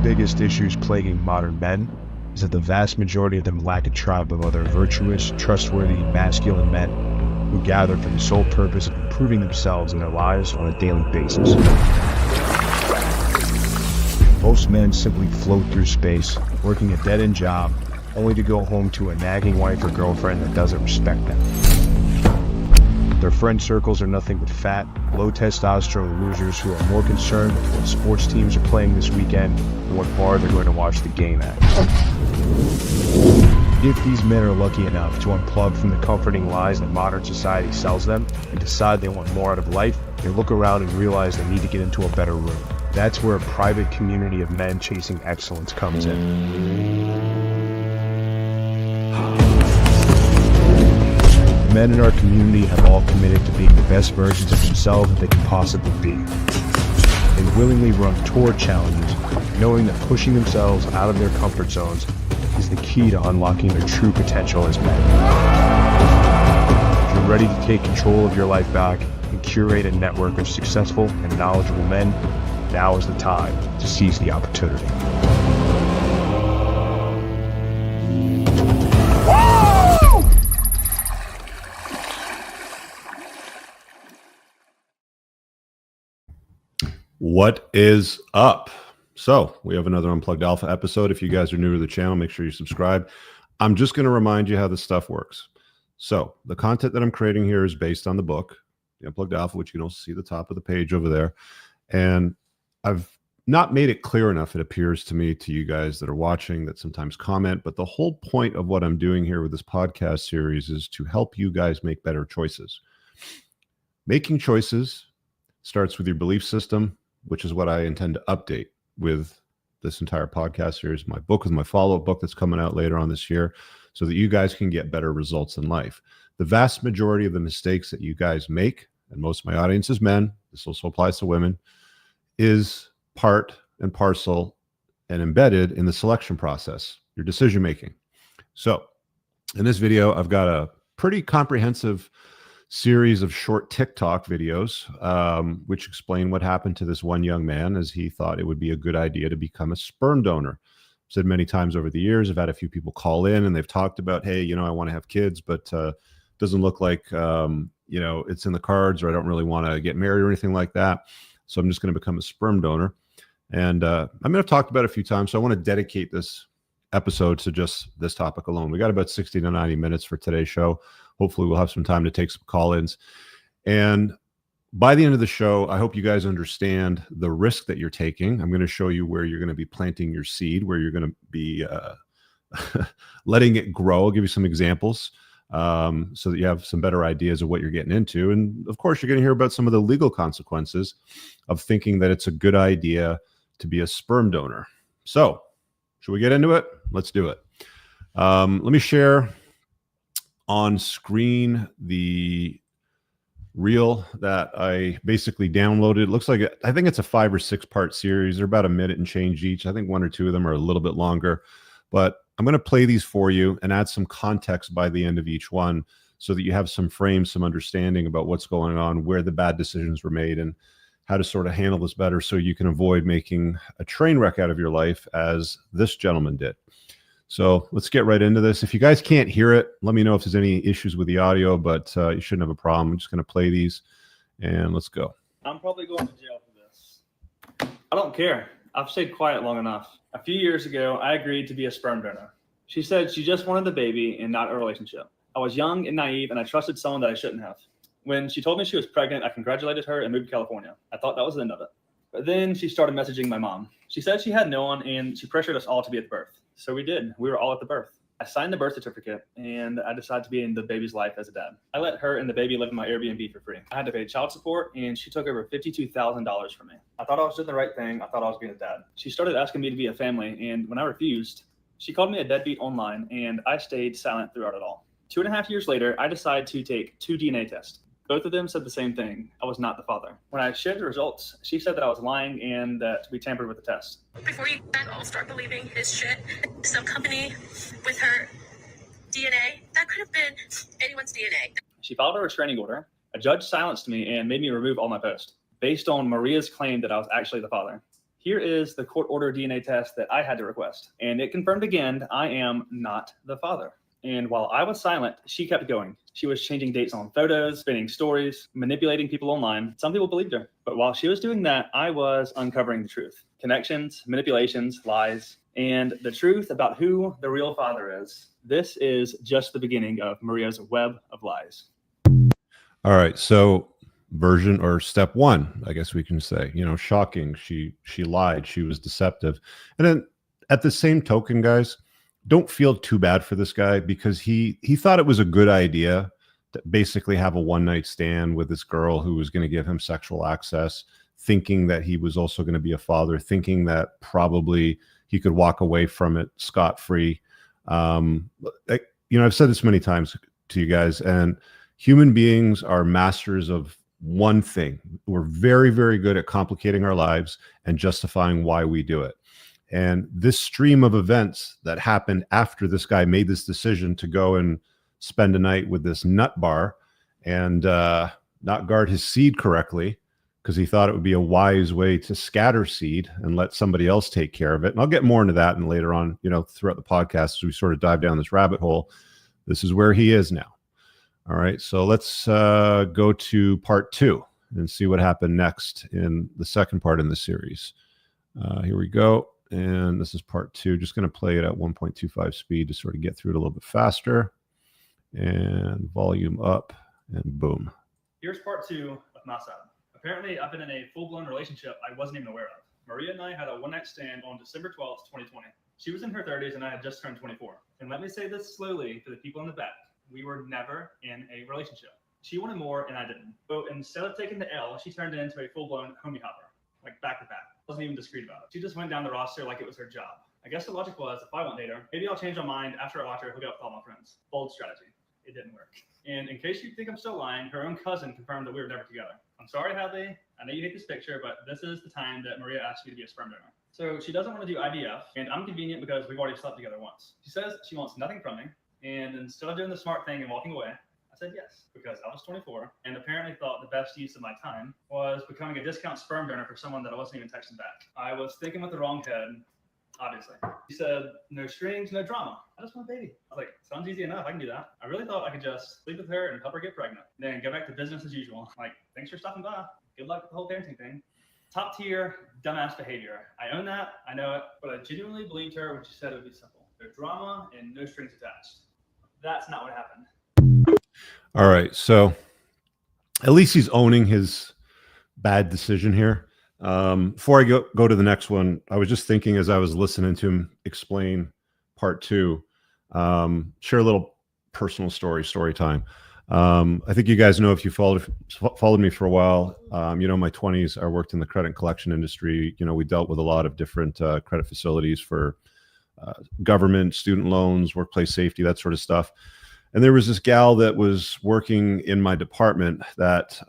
biggest issues plaguing modern men is that the vast majority of them lack a tribe of other virtuous, trustworthy, masculine men who gather for the sole purpose of improving themselves and their lives on a daily basis. Most men simply float through space, working a dead-end job, only to go home to a nagging wife or girlfriend that doesn't respect them. Their friend circles are nothing but fat, low testosterone losers who are more concerned with what sports teams are playing this weekend and what bar they're going to watch the game at. If these men are lucky enough to unplug from the comforting lies that modern society sells them and decide they want more out of life, they look around and realize they need to get into a better room. That's where a private community of men chasing excellence comes in. Men in our community have all committed to being the best versions of themselves that they can possibly be. They willingly run toward challenges, knowing that pushing themselves out of their comfort zones is the key to unlocking their true potential as men. If you're ready to take control of your life back and curate a network of successful and knowledgeable men, now is the time to seize the opportunity. What is up? So we have another Unplugged Alpha episode. If you guys are new to the channel, make sure you subscribe. I'm just going to remind you how this stuff works. So the content that I'm creating here is based on the book, The Unplugged Alpha, which you can also see the top of the page over there. And I've not made it clear enough, it appears to me, to you guys that are watching, that sometimes comment. But the whole point of what I'm doing here with this podcast series is to help you guys make better choices. Making choices starts with your belief system, which is what I intend to update with this entire podcast series, my book, with my follow-up book that's coming out later on this year, so that you guys can get better results in life. The vast majority of the mistakes that you guys make, and most of my audience is men, this also applies to women, is part and parcel and embedded in the selection process, your decision making. So in this video, I've got a pretty comprehensive series of short TikTok videos, which explain what happened to this one young man as he thought it would be a good idea to become a sperm donor. I've said many times over the years, I've had a few people call in and they've talked about, hey, I want to have kids, but doesn't look like, it's in the cards, or I don't really want to get married or anything like that. So I'm just going to become a sperm donor. And I've talked about it a few times, so I want to dedicate this episode to just this topic alone. We got about 60 to 90 minutes for today's show. Hopefully we'll have some time to take some call-ins. And by the end of the show, I hope you guys understand the risk that you're taking. I'm going to show you where you're going to be planting your seed, where you're going to be letting it grow. I'll give you some examples so that you have some better ideas of what you're getting into. And of course, you're going to hear about some of the legal consequences of thinking that it's a good idea to be a sperm donor. So should we get into it? Let's do it. Let me share on screen the reel that I basically downloaded. It looks like I think it's a 5 or 6 part series. They're about a minute and change each. I think 1 or 2 of them are a little bit longer, but I'm going to play these for you and add some context by the end of each one so that you have some frame, some understanding about what's going on, where the bad decisions were made, and how to sort of handle this better so you can avoid making a train wreck out of your life as this gentleman did. So let's get right into this. If you guys can't hear it, let me know if there's any issues with the audio, but you shouldn't have a problem. I'm just going to play these and let's go. I'm probably going to jail for this. I don't care. I've stayed quiet long enough. A few years ago, I agreed to be a sperm donor. She said she just wanted the baby and not a relationship. I was young and naive, and I trusted someone that I shouldn't have. When she told me she was pregnant, I congratulated her and moved to California. I thought that was the end of it. But then she started messaging my mom. She said she had no one, and she pressured us all to be at the birth. So we did. We were all at the birth. I signed the birth certificate, and I decided to be in the baby's life as a dad. I let her and the baby live in my Airbnb for free. I had to pay child support, and she took over $52,000 from me. I thought I was doing the right thing. I thought I was being a dad. She started asking me to be a family, and when I refused, she called me a deadbeat online, and I stayed silent throughout it all. 2.5 years later, I decided to take 2 DNA tests. Both of them said the same thing. I was not the father. When I shared the results, she said that I was lying and that we tampered with the test. Before you all start believing his shit, some company with her DNA, that could have been anyone's DNA. She filed a restraining order. A judge silenced me and made me remove all my posts based on Maria's claim that I was actually the father. Here is the court order DNA test that I had to request, and it confirmed again I am not the father. And while I was silent, she kept going. She was changing dates on photos, spinning stories, manipulating people online. Some people believed her. But while she was doing that, I was uncovering the truth. Connections, manipulations, lies, and the truth about who the real father is. This is just the beginning of Maria's web of lies. All right. So version or step one, I guess we can say, shocking. She lied. She was deceptive. And then at the same token, guys, don't feel too bad for this guy, because he thought it was a good idea to basically have a one-night stand with this girl who was going to give him sexual access, thinking that he was also going to be a father, thinking that probably he could walk away from it scot-free. I've said this many times to you guys, and human beings are masters of one thing. We're very, very good at complicating our lives and justifying why we do it. And this stream of events that happened after this guy made this decision to go and spend a night with this nut bar and not guard his seed correctly, because he thought it would be a wise way to scatter seed and let somebody else take care of it. And I'll get more into that and later on, throughout the podcast, as we sort of dive down this rabbit hole. This is where he is now. All right, so let's go to part 2 and see what happened next in the second part in the series. Here we go. And this is part 2. Just going to play it at 1.25 speed to sort of get through it a little bit faster. And volume up, and boom. Here's part 2 of my side. Apparently, I've been in a full-blown relationship I wasn't even aware of. Maria and I had a one-night stand on December 12th, 2020. She was in her 30s and I had just turned 24. And let me say this slowly for the people in the back. We were never in a relationship. She wanted more and I didn't. So instead of taking the L, she turned it into a full-blown homie hopper, like back to back. Wasn't even discreet about it. She just went down the roster like it was her job. I guess the logic was, if I won't date her, maybe I'll change my mind after I watch her hook up with all my friends. Bold strategy. It didn't work. And in case you think I'm still lying, her own cousin confirmed that we were never together. I'm sorry, Hadley. I know you hate this picture, but this is the time that Maria asked me to be a sperm donor. So she doesn't want to do IVF, and I'm convenient because we've already slept together once. She says she wants nothing from me, and instead of doing the smart thing and walking away, I said yes, because I was 24 and apparently thought the best use of my time was becoming a discount sperm donor for someone that I wasn't even texting back. I was thinking with the wrong head, obviously. She said, no strings, no drama. I just want a baby. I was like, sounds easy enough. I can do that. I really thought I could just sleep with her and help her get pregnant, then go back to business as usual. Like, thanks for stopping by. Good luck with the whole parenting thing. Top tier, dumbass behavior. I own that. I know it. But I genuinely believed her when she said it would be simple. No drama and no strings attached. That's not what happened. All right. So at least he's owning his bad decision here. Before I go to the next one, I was just thinking as I was listening to him explain part 2, share a little personal story time. I think you guys know, if you followed me for a while, in my 20s, I worked in the credit collection industry. We dealt with a lot of different credit facilities for government, student loans, workplace safety, that sort of stuff. And there was this gal that was working in my department that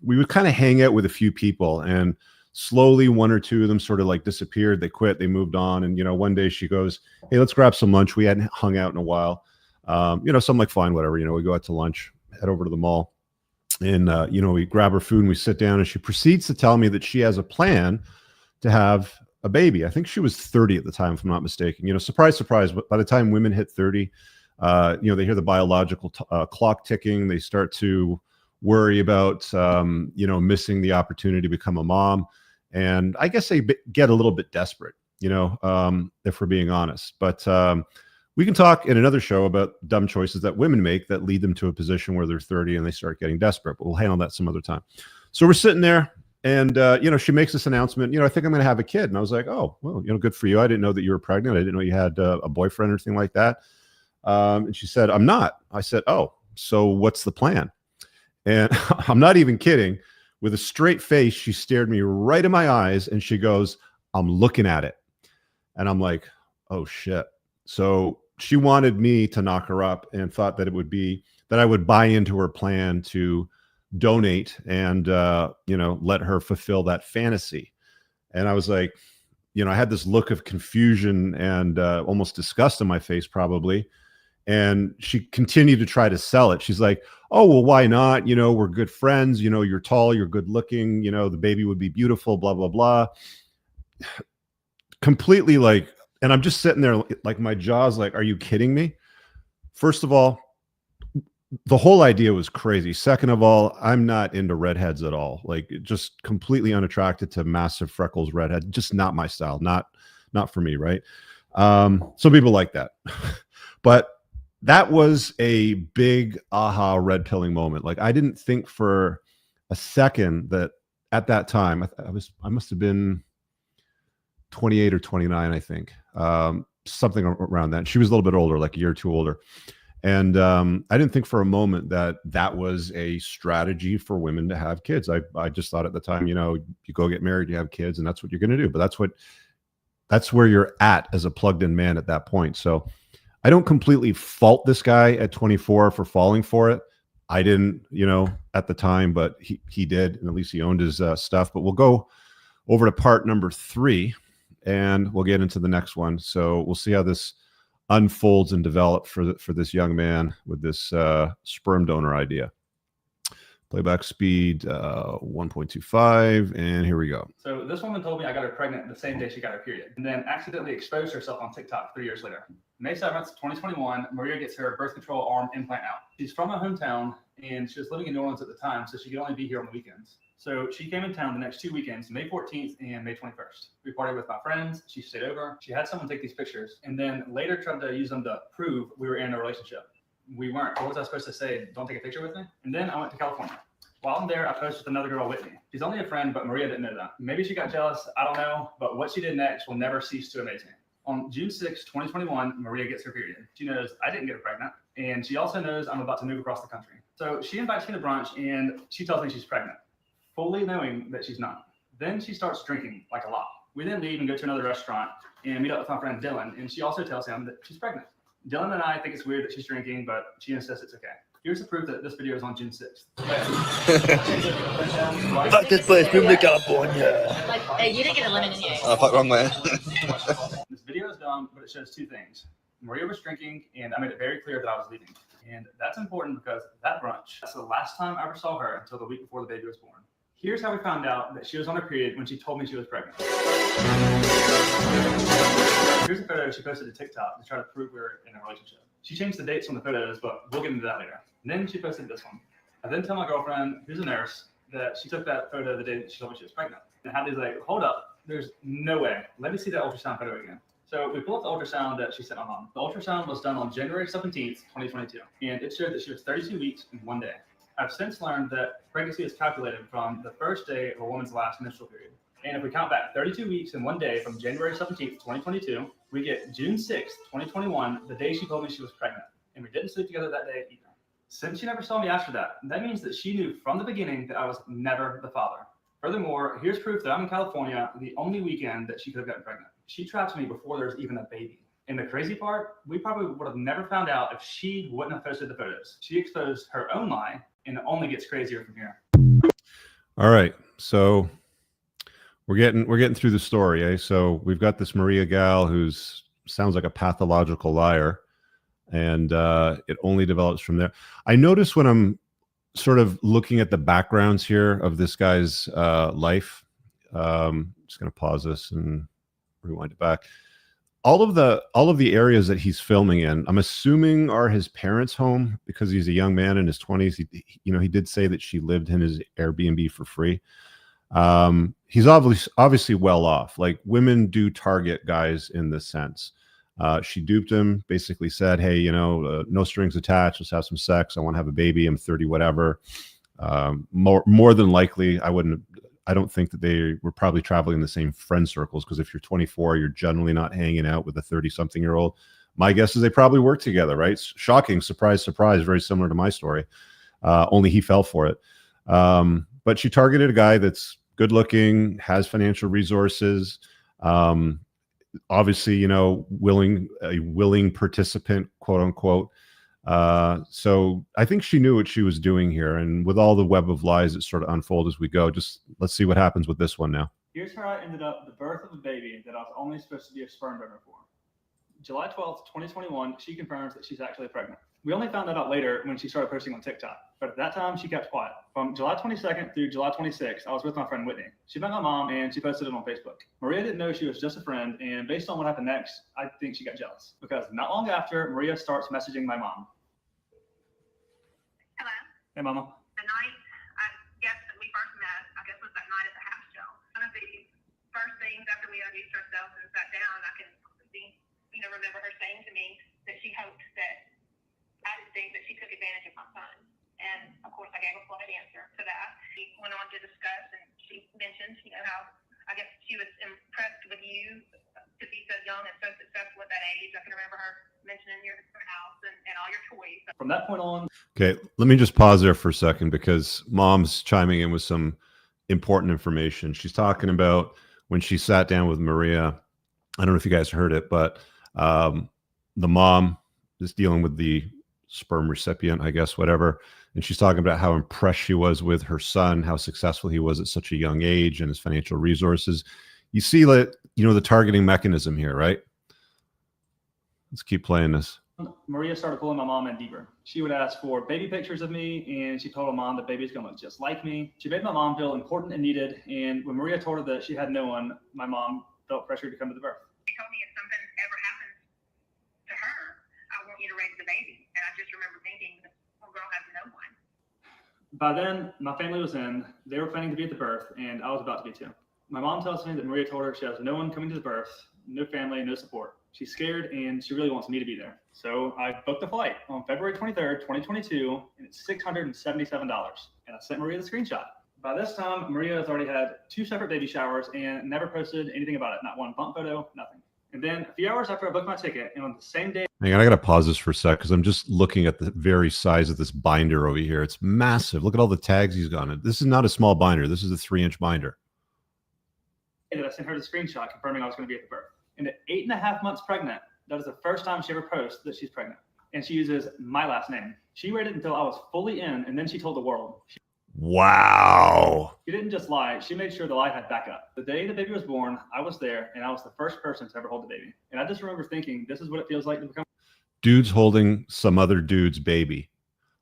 we would kind of hang out with a few people, and slowly 1 or 2 of them sort of like disappeared. They quit, they moved on. And, one day she goes, hey, let's grab some lunch. We hadn't hung out in a while. So I'm like, fine, whatever, we go out to lunch, head over to the mall, and, we grab her food and we sit down, and she proceeds to tell me that she has a plan to have a baby. I think she was 30 at the time, if I'm not mistaken. Surprise, surprise. But by the time women hit 30, they hear the biological clock ticking. They start to worry about, missing the opportunity to become a mom. And I guess they get a little bit desperate, if we're being honest. But we can talk in another show about dumb choices that women make that lead them to a position where they're 30 and they start getting desperate. But we'll handle that some other time. So we're sitting there, and, she makes this announcement, I think I'm going to have a kid. And I was like, oh, well, good for you. I didn't know that you were pregnant. I didn't know you had a boyfriend or anything like that. And she said, I'm not. I said, oh, so what's the plan? And I'm not even kidding. With a straight face, she stared me right in my eyes and she goes, I'm looking at it. And I'm like, oh shit. So she wanted me to knock her up and thought that it would be that I would buy into her plan to donate and, let her fulfill that fantasy. And I was like, I had this look of confusion and almost disgust on my face probably. And she continued to try to sell it. She's like, oh, well, why not? We're good friends. You're tall, you're good looking, the baby would be beautiful, blah, blah, blah. completely like, and I'm just sitting there like my jaw's like, are you kidding me? First of all, the whole idea was crazy. Second of all, I'm not into redheads at all. Like, just completely unattracted to massive freckles redhead. Just not my style. Not for me, right? Some people like that. But that was a big aha red pilling moment. Like, I didn't think for a second that at that time, I must have been 28 or 29, I think. Something around that. She was a little bit older, like a year or two older. And I didn't think for a moment that that was a strategy for women to have kids. I just thought at the time, you know, you go get married, you have kids, and that's what you're going to do. But that's where you're at as a plugged in man at that point. So I don't completely fault this guy at 24 for falling for it. I didn't, you know, at the time, but he did, and at least he owned his stuff. But we'll go over to part number 3, and we'll get into the next one. So we'll see how this unfolds and develops for this young man with this sperm donor idea. Playback speed 1.25, and here we go. So this woman told me I got her pregnant the same day she got her period, and then accidentally exposed herself on TikTok 3 years later. May 7th, 2021, Maria gets her birth control arm implant out. She's from my hometown, and she was living in New Orleans at the time, so she could only be here on the weekends. So she came in town the next 2 weekends, May 14th and May 21st. We partied with my friends. She stayed over. She had someone take these pictures, and then later tried to use them to prove we were in a relationship. We weren't. What was I supposed to say? Don't take a picture with me? And then I went to California. While I'm there, I posted with another girl, Whitney. She's only a friend, but Maria didn't know that. Maybe she got jealous. I don't know. But what she did next will never cease to amaze me. On June 6, 2021, Maria gets her period. She knows I didn't get her pregnant, and she also knows I'm about to move across the country. So she invites me to brunch, and she tells me she's pregnant, fully knowing that she's not. Then she starts drinking, like a lot. We then leave and go to another restaurant and meet up with my friend Dylan, and she also tells him that she's pregnant. Dylan and I think it's weird that she's drinking, but she insists it's okay. Here's the proof that this video is on June 6th. Fuck this place, move to California. Like, hey, you didn't get a lemon in here. Oh, fuck, wrong way. This video is dumb, but it shows 2 things. Maria was drinking, and I made it very clear that I was leaving. And that's important because that brunch, that's the last time I ever saw her until the week before the baby was born. Here's how we found out that she was on her period when she told me she was pregnant. Here's a photo she posted to TikTok to try to prove we were in a relationship. She changed the dates on the photos, but we'll get into that later. And then she posted this one. I then tell my girlfriend, who's a nurse, that she took that photo the day that she told me she was pregnant. And Hadley's like, hold up, there's no way. Let me see that ultrasound photo again. So we pull up the ultrasound that she sent my mom. The ultrasound was done on January 17th, 2022. And it showed that she was 32 weeks and 1 day. I've since learned that pregnancy is calculated from the first day of a woman's last menstrual period. And if we count back 32 weeks and 1 day from January 17th, 2022, we get June 6th, 2021, the day she told me she was pregnant. And we didn't sleep together that day either. Since she never saw me after that, that means that she knew from the beginning that I was never the father. Furthermore, here's proof that I'm in California the only weekend that she could have gotten pregnant. She trapped me before there was even a baby. And the crazy part, we probably would have never found out if she wouldn't have posted the photos. She exposed her own lie, and it only gets crazier from here. All right, so we're getting through the story, eh? So we've got this Maria gal who's sounds like a pathological liar, and it only develops from there. I notice when I'm sort of looking at the backgrounds here of this guy's life. Just going to pause this and rewind it back. All of the areas that he's filming in, I'm assuming are his parents' home because he's a young man in his 20s. He did say that she lived in his Airbnb for free. He's obviously well off. Like, women do target guys in this sense. She duped him, basically said, hey, no strings attached. Let's have some sex. I want to have a baby. I'm 30, whatever. More than likely, I don't think that they were probably traveling in the same friend circles, because if you're 24, you're generally not hanging out with a 30-something-year-old. My guess is they probably work together, right? Shocking. Surprise, surprise. Very similar to my story. Only he fell for it. But she targeted a guy that's good looking, has financial resources, obviously, a willing participant, quote unquote. So I think she knew what she was doing here. And with all the web of lies that sort of unfold as we go, just let's see what happens with this one now. Here's how I ended up the birth of a baby that I was only supposed to be a sperm donor for. July 12th, 2021, she confirms that she's actually pregnant. We only found that out later when she started posting on TikTok. But at that time, she kept quiet. From July 22nd through July 26th, I was with my friend Whitney. She met my mom and she posted it on Facebook. Maria didn't know she was just a friend, and based on what happened next, I think she got jealous. Because not long after, Maria starts messaging my mom. Hello. Hey, Mama. The night, I guess that we first met, I guess was that night at the house show. One of the first things after we introduced ourselves and sat down, I can remember her saying to me that she hoped that I didn't think that she took advantage of my son. And of course, I gave a polite answer to that. She went on to discuss, and she mentioned, how I guess she was impressed with you to be so young and so successful at that age. I can remember her mentioning your house and all your toys. From that point on. Okay, let me just pause there for a second because Mom's chiming in with some important information. She's talking about when she sat down with Maria. I don't know if you guys heard it, but the mom is dealing with the sperm recipient, I guess, whatever. And she's talking about how impressed she was with her son, how successful he was at such a young age and his financial resources. You see, the targeting mechanism here, right? Let's keep playing this. Maria started pulling my mom in deeper. She would ask for baby pictures of me, and she told her mom that baby's gonna look just like me. She made my mom feel important and needed, and when Maria told her that she had no one, my mom felt pressure to come to the birth. She told me if something ever happens to her, I want you to raise the baby. And I just remember thinking, this poor girl has no one. By then, my family was in. They were planning to be at the birth, and I was about to be too. My mom tells me that Maria told her she has no one coming to the birth, no family, no support. She's scared, and she really wants me to be there. So I booked a flight on February 23rd, 2022, and it's $677. And I sent Maria the screenshot. By this time, Maria has already had 2 separate baby showers and never posted anything about it. Not one bump photo, nothing. And then a few hours after I booked my ticket, and on the same day. Hang on, I got to pause this for a sec because I'm just looking at the very size of this binder over here. It's massive. Look at all the tags he's got on it. This is not a small binder. This is a 3-inch binder. That I sent her the screenshot confirming I was going to be at the birth. And at 8.5 months pregnant, that is the first time she ever posts that she's pregnant. And she uses my last name. She waited until I was fully in, and then she told the world. Wow. She didn't just lie. She made sure the lie had backup. The day the baby was born, I was there, and I was the first person to ever hold the baby. And I just remember thinking, this is what it feels like to become. Dude's holding some other dude's baby,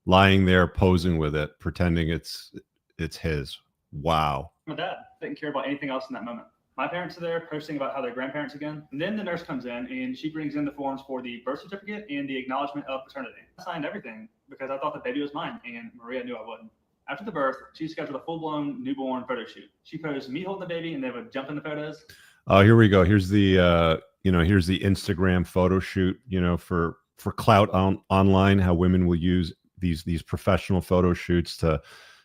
lying there posing with it, pretending it's his. Wow. My dad didn't care about anything else in that moment. My parents are there posting about how they're grandparents again. And then the nurse comes in and she brings in the forms for the birth certificate and the acknowledgement of paternity. I signed everything because I thought the baby was mine, and Maria knew I wouldn't. After the birth, she scheduled a full-blown newborn photo shoot. She posed me holding the baby, and they would jump in the photos. Oh, here we go. Here's the here's the Instagram photo shoot. For clout online, how women will use these professional photo shoots to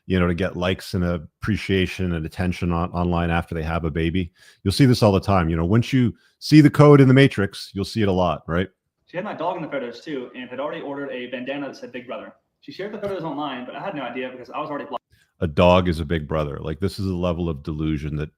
get likes and appreciation and attention online after they have a baby. You'll see this all the time. Once you see the code in the Matrix, you'll see it a lot, right? She had my dog in the photos too, and had already ordered a bandana that said Big Brother. She shared the photos online, but I had no idea because I was already blocked. A dog is a big brother. Like, this is a level of delusion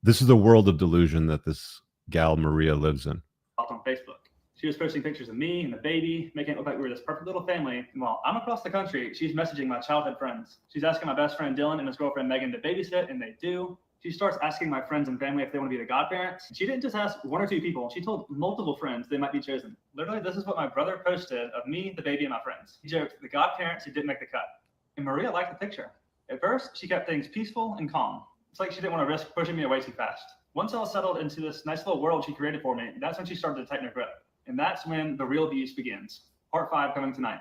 this is the world of delusion that this gal Maria lives in. On Facebook. She was posting pictures of me and the baby, making it look like we were this perfect little family. And while I'm across the country, she's messaging my childhood friends. She's asking my best friend Dylan and his girlfriend Megan to babysit, and they do. She starts asking my friends and family if they want to be the godparents. She didn't just ask 1 or 2 people. She told multiple friends they might be chosen. Literally, this is what my brother posted of me, the baby, and my friends. He joked, the godparents who didn't make the cut. And Maria liked the picture. At first, she kept things peaceful and calm. It's like she didn't want to risk pushing me away too fast. Once I was settled into this nice little world she created for me, that's when she started to tighten her grip. And that's when the real abuse begins. Part 5 coming tonight.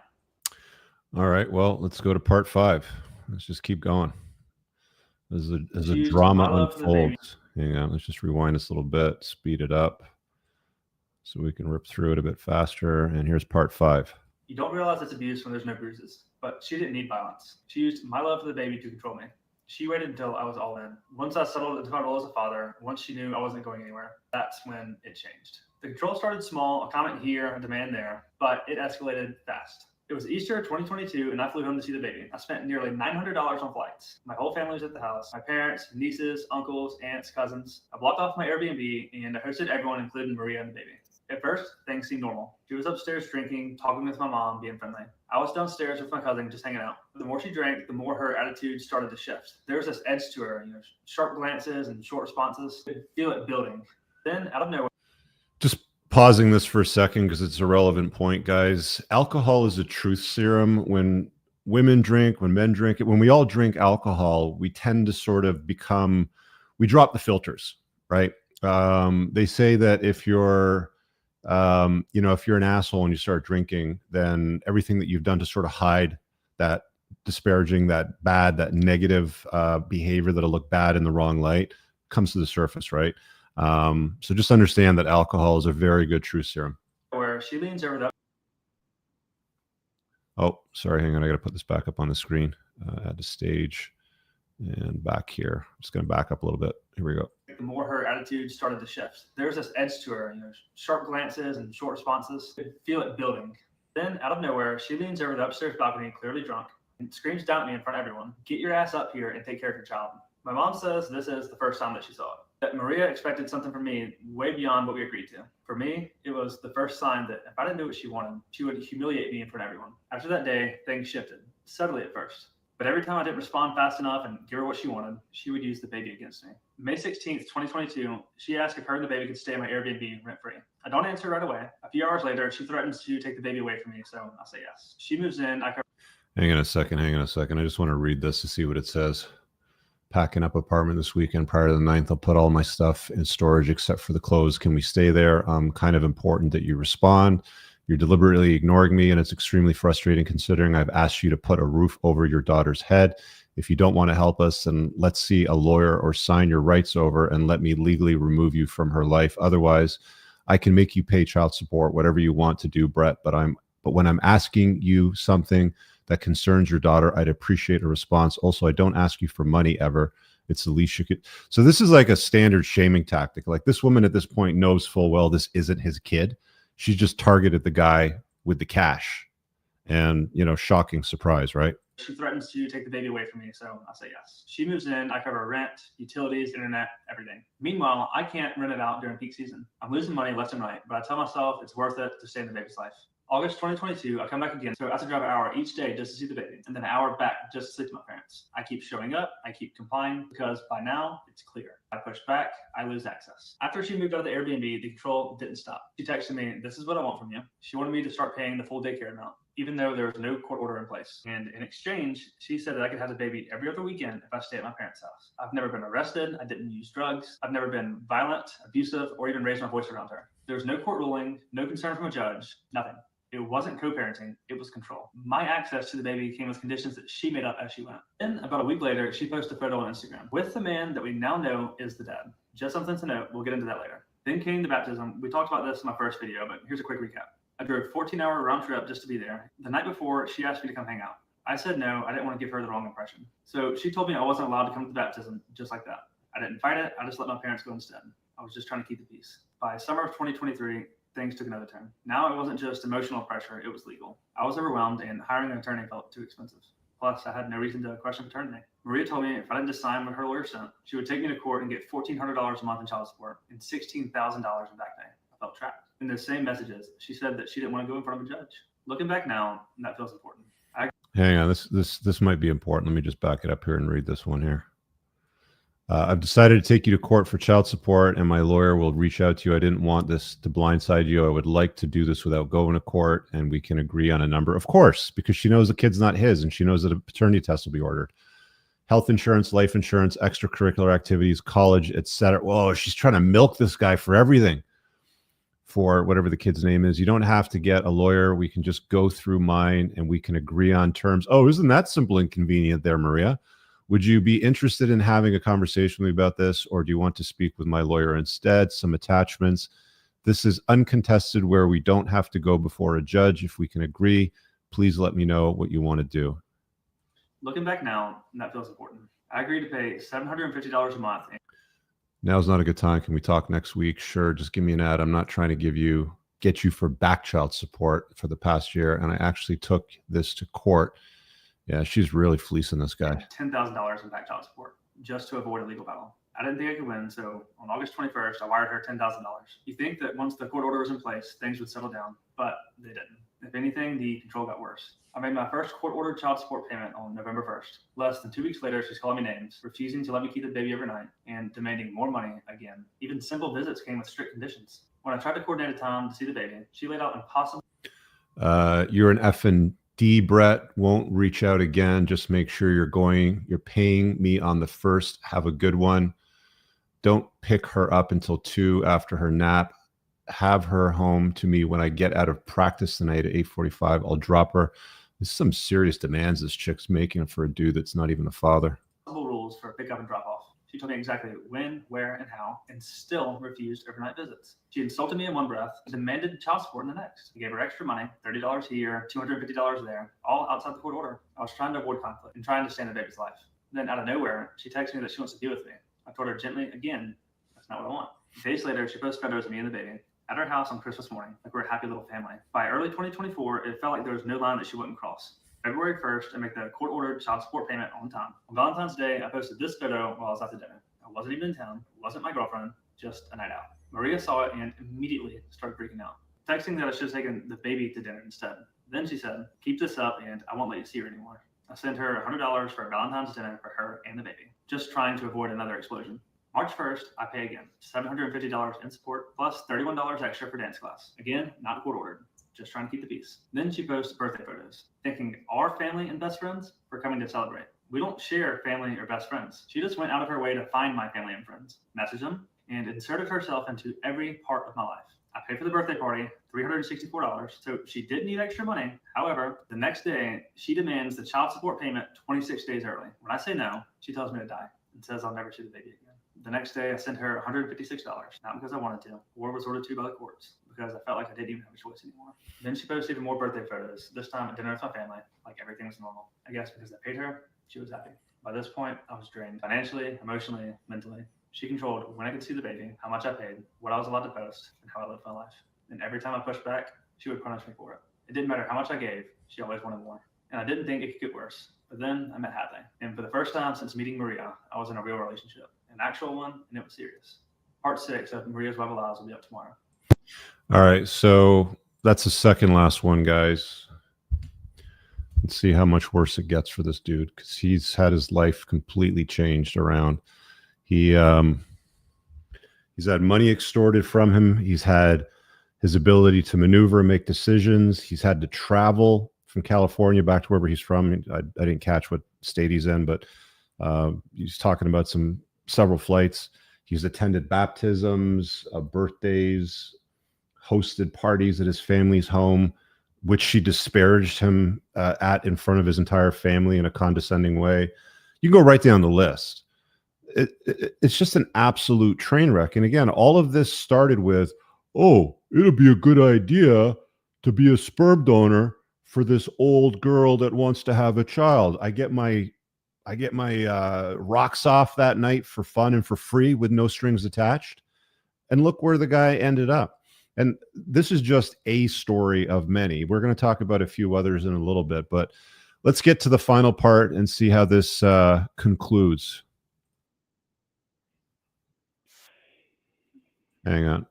All right, well, let's go to part 5. Let's just keep going. As the drama unfolds. Hang on, let's just rewind this a little bit, speed it up so we can rip through it a bit faster. And here's part 5. You don't realize it's abuse when there's no bruises, but she didn't need violence. She used my love for the baby to control me. She waited until I was all in. Once I settled into my role as a father, once she knew I wasn't going anywhere, that's when it changed. The control started small, a comment here, a demand there, but it escalated fast. It was Easter 2022, and I flew home to see the baby. I spent nearly $900 on flights. My whole family was at the house. My parents, nieces, uncles, aunts, cousins. I blocked off my Airbnb, and I hosted everyone, including Maria and the baby. At first, things seemed normal. She was upstairs drinking, talking with my mom, being friendly. I was downstairs with my cousin, just hanging out. The more she drank, the more her attitude started to shift. There was this edge to her, sharp glances and short responses. You could feel it building. Then, out of nowhere. Just pausing this for a second because it's a relevant point, guys. Alcohol is a truth serum. When women drink, when men drink it, when we all drink alcohol, we tend to sort of we drop the filters, right? They say that if you're, if you're an asshole and you start drinking, then everything that you've done to sort of hide that disparaging, that bad, that negative behavior that'll look bad in the wrong light comes to the surface, right? So just understand that alcohol is a very good truth serum. Where she leans over the. Oh, sorry, hang on. I got to put this back up on the screen. Add to stage and back here. I'm just going to back up a little bit. Here we go. The more her attitude started to shift. There's this edge to her, sharp glances and short responses. You could feel it building. Then, out of nowhere, she leans over the upstairs balcony, clearly drunk, and screams down at me in front of everyone, "Get your ass up here and take care of your child." My mom says this is the first time that she saw it. That Maria expected something from me way beyond what we agreed to. For me, it was the first sign that if I didn't do what she wanted, she would humiliate me in front of everyone. After that day, things shifted, subtly at first. But every time I didn't respond fast enough and give her what she wanted, she would use the baby against me. May 16th, 2022, she asked if her and the baby could stay in my Airbnb rent-free. I don't answer right away. A few hours later, she threatens to take the baby away from me, so I say yes. She moves in. Hang on a second. I just want to read this to see what it says. Packing up apartment this weekend prior to the 9th. I'll put all my stuff in storage except for the clothes. Can we stay there? Kind of important that you respond. You're deliberately ignoring me, and it's extremely frustrating considering I've asked you to put a roof over your daughter's head. If you don't want to help us, then let's see a lawyer or sign your rights over and let me legally remove you from her life. Otherwise, I can make you pay child support, whatever you want to do, Brett. But when I'm asking you something that concerns your daughter, I'd appreciate a response. Also, I don't ask you for money ever. It's the least you could. So this is like a standard shaming tactic. Like, this woman at this point knows full well this isn't his kid. She's just targeted the guy with the cash. And, shocking surprise, right? She threatens to take the baby away from me, so I say yes. She moves in. I cover rent, utilities, internet, everything. Meanwhile, I can't rent it out during peak season. I'm losing money left and right, but I tell myself it's worth it to stay in the baby's life. August 2022, I come back again, so I have to drive an hour each day just to see the baby, and then an hour back just to sleep with my parents. I keep showing up, I keep complying, because by now, it's clear. I push back, I lose access. After she moved out of the Airbnb, the control didn't stop. She texted me, "This is what I want from you." She wanted me to start paying the full daycare amount, even though there was no court order in place. And in exchange, she said that I could have the baby every other weekend if I stay at my parents' house. I've never been arrested, I didn't use drugs, I've never been violent, abusive, or even raised my voice around her. There was no court ruling, no concern from a judge, nothing. It wasn't co-parenting, it was control. My access to the baby came with conditions that she made up as she went. Then, about a week later, she posted a photo on Instagram with the man that we now know is the dad. Just something to note, we'll get into that later. Then came the baptism. We talked about this in my first video, but here's a quick recap. I drove a 14-hour round trip just to be there. The night before, she asked me to come hang out. I said no, I didn't want to give her the wrong impression. So she told me I wasn't allowed to come to the baptism, just like that. I didn't fight it, I just let my parents go instead. I was just trying to keep the peace. By summer of 2023, things took another turn. Now it wasn't just emotional pressure, it was legal. I was overwhelmed and hiring an attorney felt too expensive. Plus, I had no reason to question paternity. Maria told me if I didn't just sign what her lawyer sent, she would take me to court and get $1,400 a month in child support and $16,000 in back pay. I felt trapped. In those same messages, she said that she didn't want to go in front of a judge. Looking back now, that feels important. Hang on, this might be important. Let me just back it up here and read this one here. I've decided to take you to court for child support, and my lawyer will reach out to you. I didn't want this to blindside you. I would like to do this without going to court, and we can agree on a number. Of course, because she knows the kid's not his, and she knows that a paternity test will be ordered. Health insurance, life insurance, extracurricular activities, college, etc. Whoa, she's trying to milk this guy for everything. For whatever the kid's name is. You don't have to get a lawyer. We can just go through mine, and we can agree on terms. Oh, isn't that simple and convenient there, Maria? Would you be interested in having a conversation with me about this, or do you want to speak with my lawyer instead? Some attachments. This is uncontested where we don't have to go before a judge. If we can agree, please let me know what you want to do. Looking back now, that feels important. I agreed to pay $750 a month. Now's not a good time. Can we talk next week? Sure. Just give me an ad. I'm not trying to get you for back child support for the past year. And I actually took this to court. Yeah, she's really fleecing this guy. $10,000 in back child support just to avoid a legal battle. I didn't think I could win, so on August 21st, I wired her $10,000. You think that once the court order was in place, things would settle down, but they didn't. If anything, the control got worse. I made my first court-ordered child support payment on November 1st. Less than 2 weeks later, she's calling me names, refusing to let me keep the baby overnight, and demanding more money again. Even simple visits came with strict conditions. When I tried to coordinate a time to see the baby, she laid out impossible. You're an effing D, Brett. Won't reach out again. Just make sure you're paying me on the 1st. Have a good one. Don't pick her up until 2 after her nap. Have her home to me when I get out of practice tonight at 8:45. I'll drop her. There's some serious demands this chick's making for a dude that's not even a father. Rules for pick up and drop off. She told me exactly when, where, and how, and still refused overnight visits. She insulted me in one breath and demanded child support in the next. I gave her extra money, $30 here, $250 there, all outside the court order. I was trying to avoid conflict and trying to stand the baby's life. Then out of nowhere, she texted me that she wants to be with me. I told her gently, again, that's not what I want. Days later, she posted photos of me and the baby at her house on Christmas morning, like we're a happy little family. By early 2024, it felt like there was no line that she wouldn't cross. February 1st, I make the court-ordered child support payment on time. On Valentine's Day, I posted this photo while I was at the dinner. I wasn't even in town, wasn't my girlfriend, just a night out. Maria saw it and immediately started freaking out, texting that I should have taken the baby to dinner instead. Then she said, keep this up and I won't let you see her anymore. I sent her $100 for a Valentine's dinner for her and the baby, just trying to avoid another explosion. March 1st, I pay again, $750 in support, plus $31 extra for dance class. Again, not court ordered, just trying to keep the peace. Then she posts birthday photos, thanking our family and best friends for coming to celebrate. We don't share family or best friends. She just went out of her way to find my family and friends, message them, and inserted herself into every part of my life. I paid for the birthday party, $364, so she did need extra money. However, the next day, she demands the child support payment 26 days early. When I say no, she tells me to die and says I'll never see the baby again. The next day, I sent her $156, not because I wanted to, or was ordered to by the courts, because I felt like I didn't even have a choice anymore. Then she posted even more birthday photos, this time at dinner with my family, like everything was normal. I guess because I paid her, she was happy. By this point, I was drained financially, emotionally, mentally. She controlled when I could see the baby, how much I paid, what I was allowed to post, and how I lived my life. And every time I pushed back, she would punish me for it. It didn't matter how much I gave, she always wanted more. And I didn't think it could get worse. But then I met Hadley. And for the first time since meeting Maria, I was in a real relationship. An actual one, and it was serious. Part 6 of Maria's Web of Lies will be up tomorrow. All right, so that's the second last one, guys. Let's see how much worse it gets for this dude, because he's had his life completely changed around. He's had money extorted from him. He's had his ability to maneuver and make decisions. He's had to travel from California back to wherever he's from. I didn't catch what state he's in, but he's talking about several flights. He's attended baptisms, birthdays, hosted parties at his family's home, which she disparaged him at in front of his entire family in a condescending way. You can go right down the list. It's just an absolute train wreck. And again, all of this started with, oh, it'll be a good idea to be a sperm donor for this old girl that wants to have a child. I get my rocks off that night for fun and for free with no strings attached. And look where the guy ended up. And this is just a story of many. We're going to talk about a few others in a little bit, but let's get to the final part and see how this concludes. Hang on.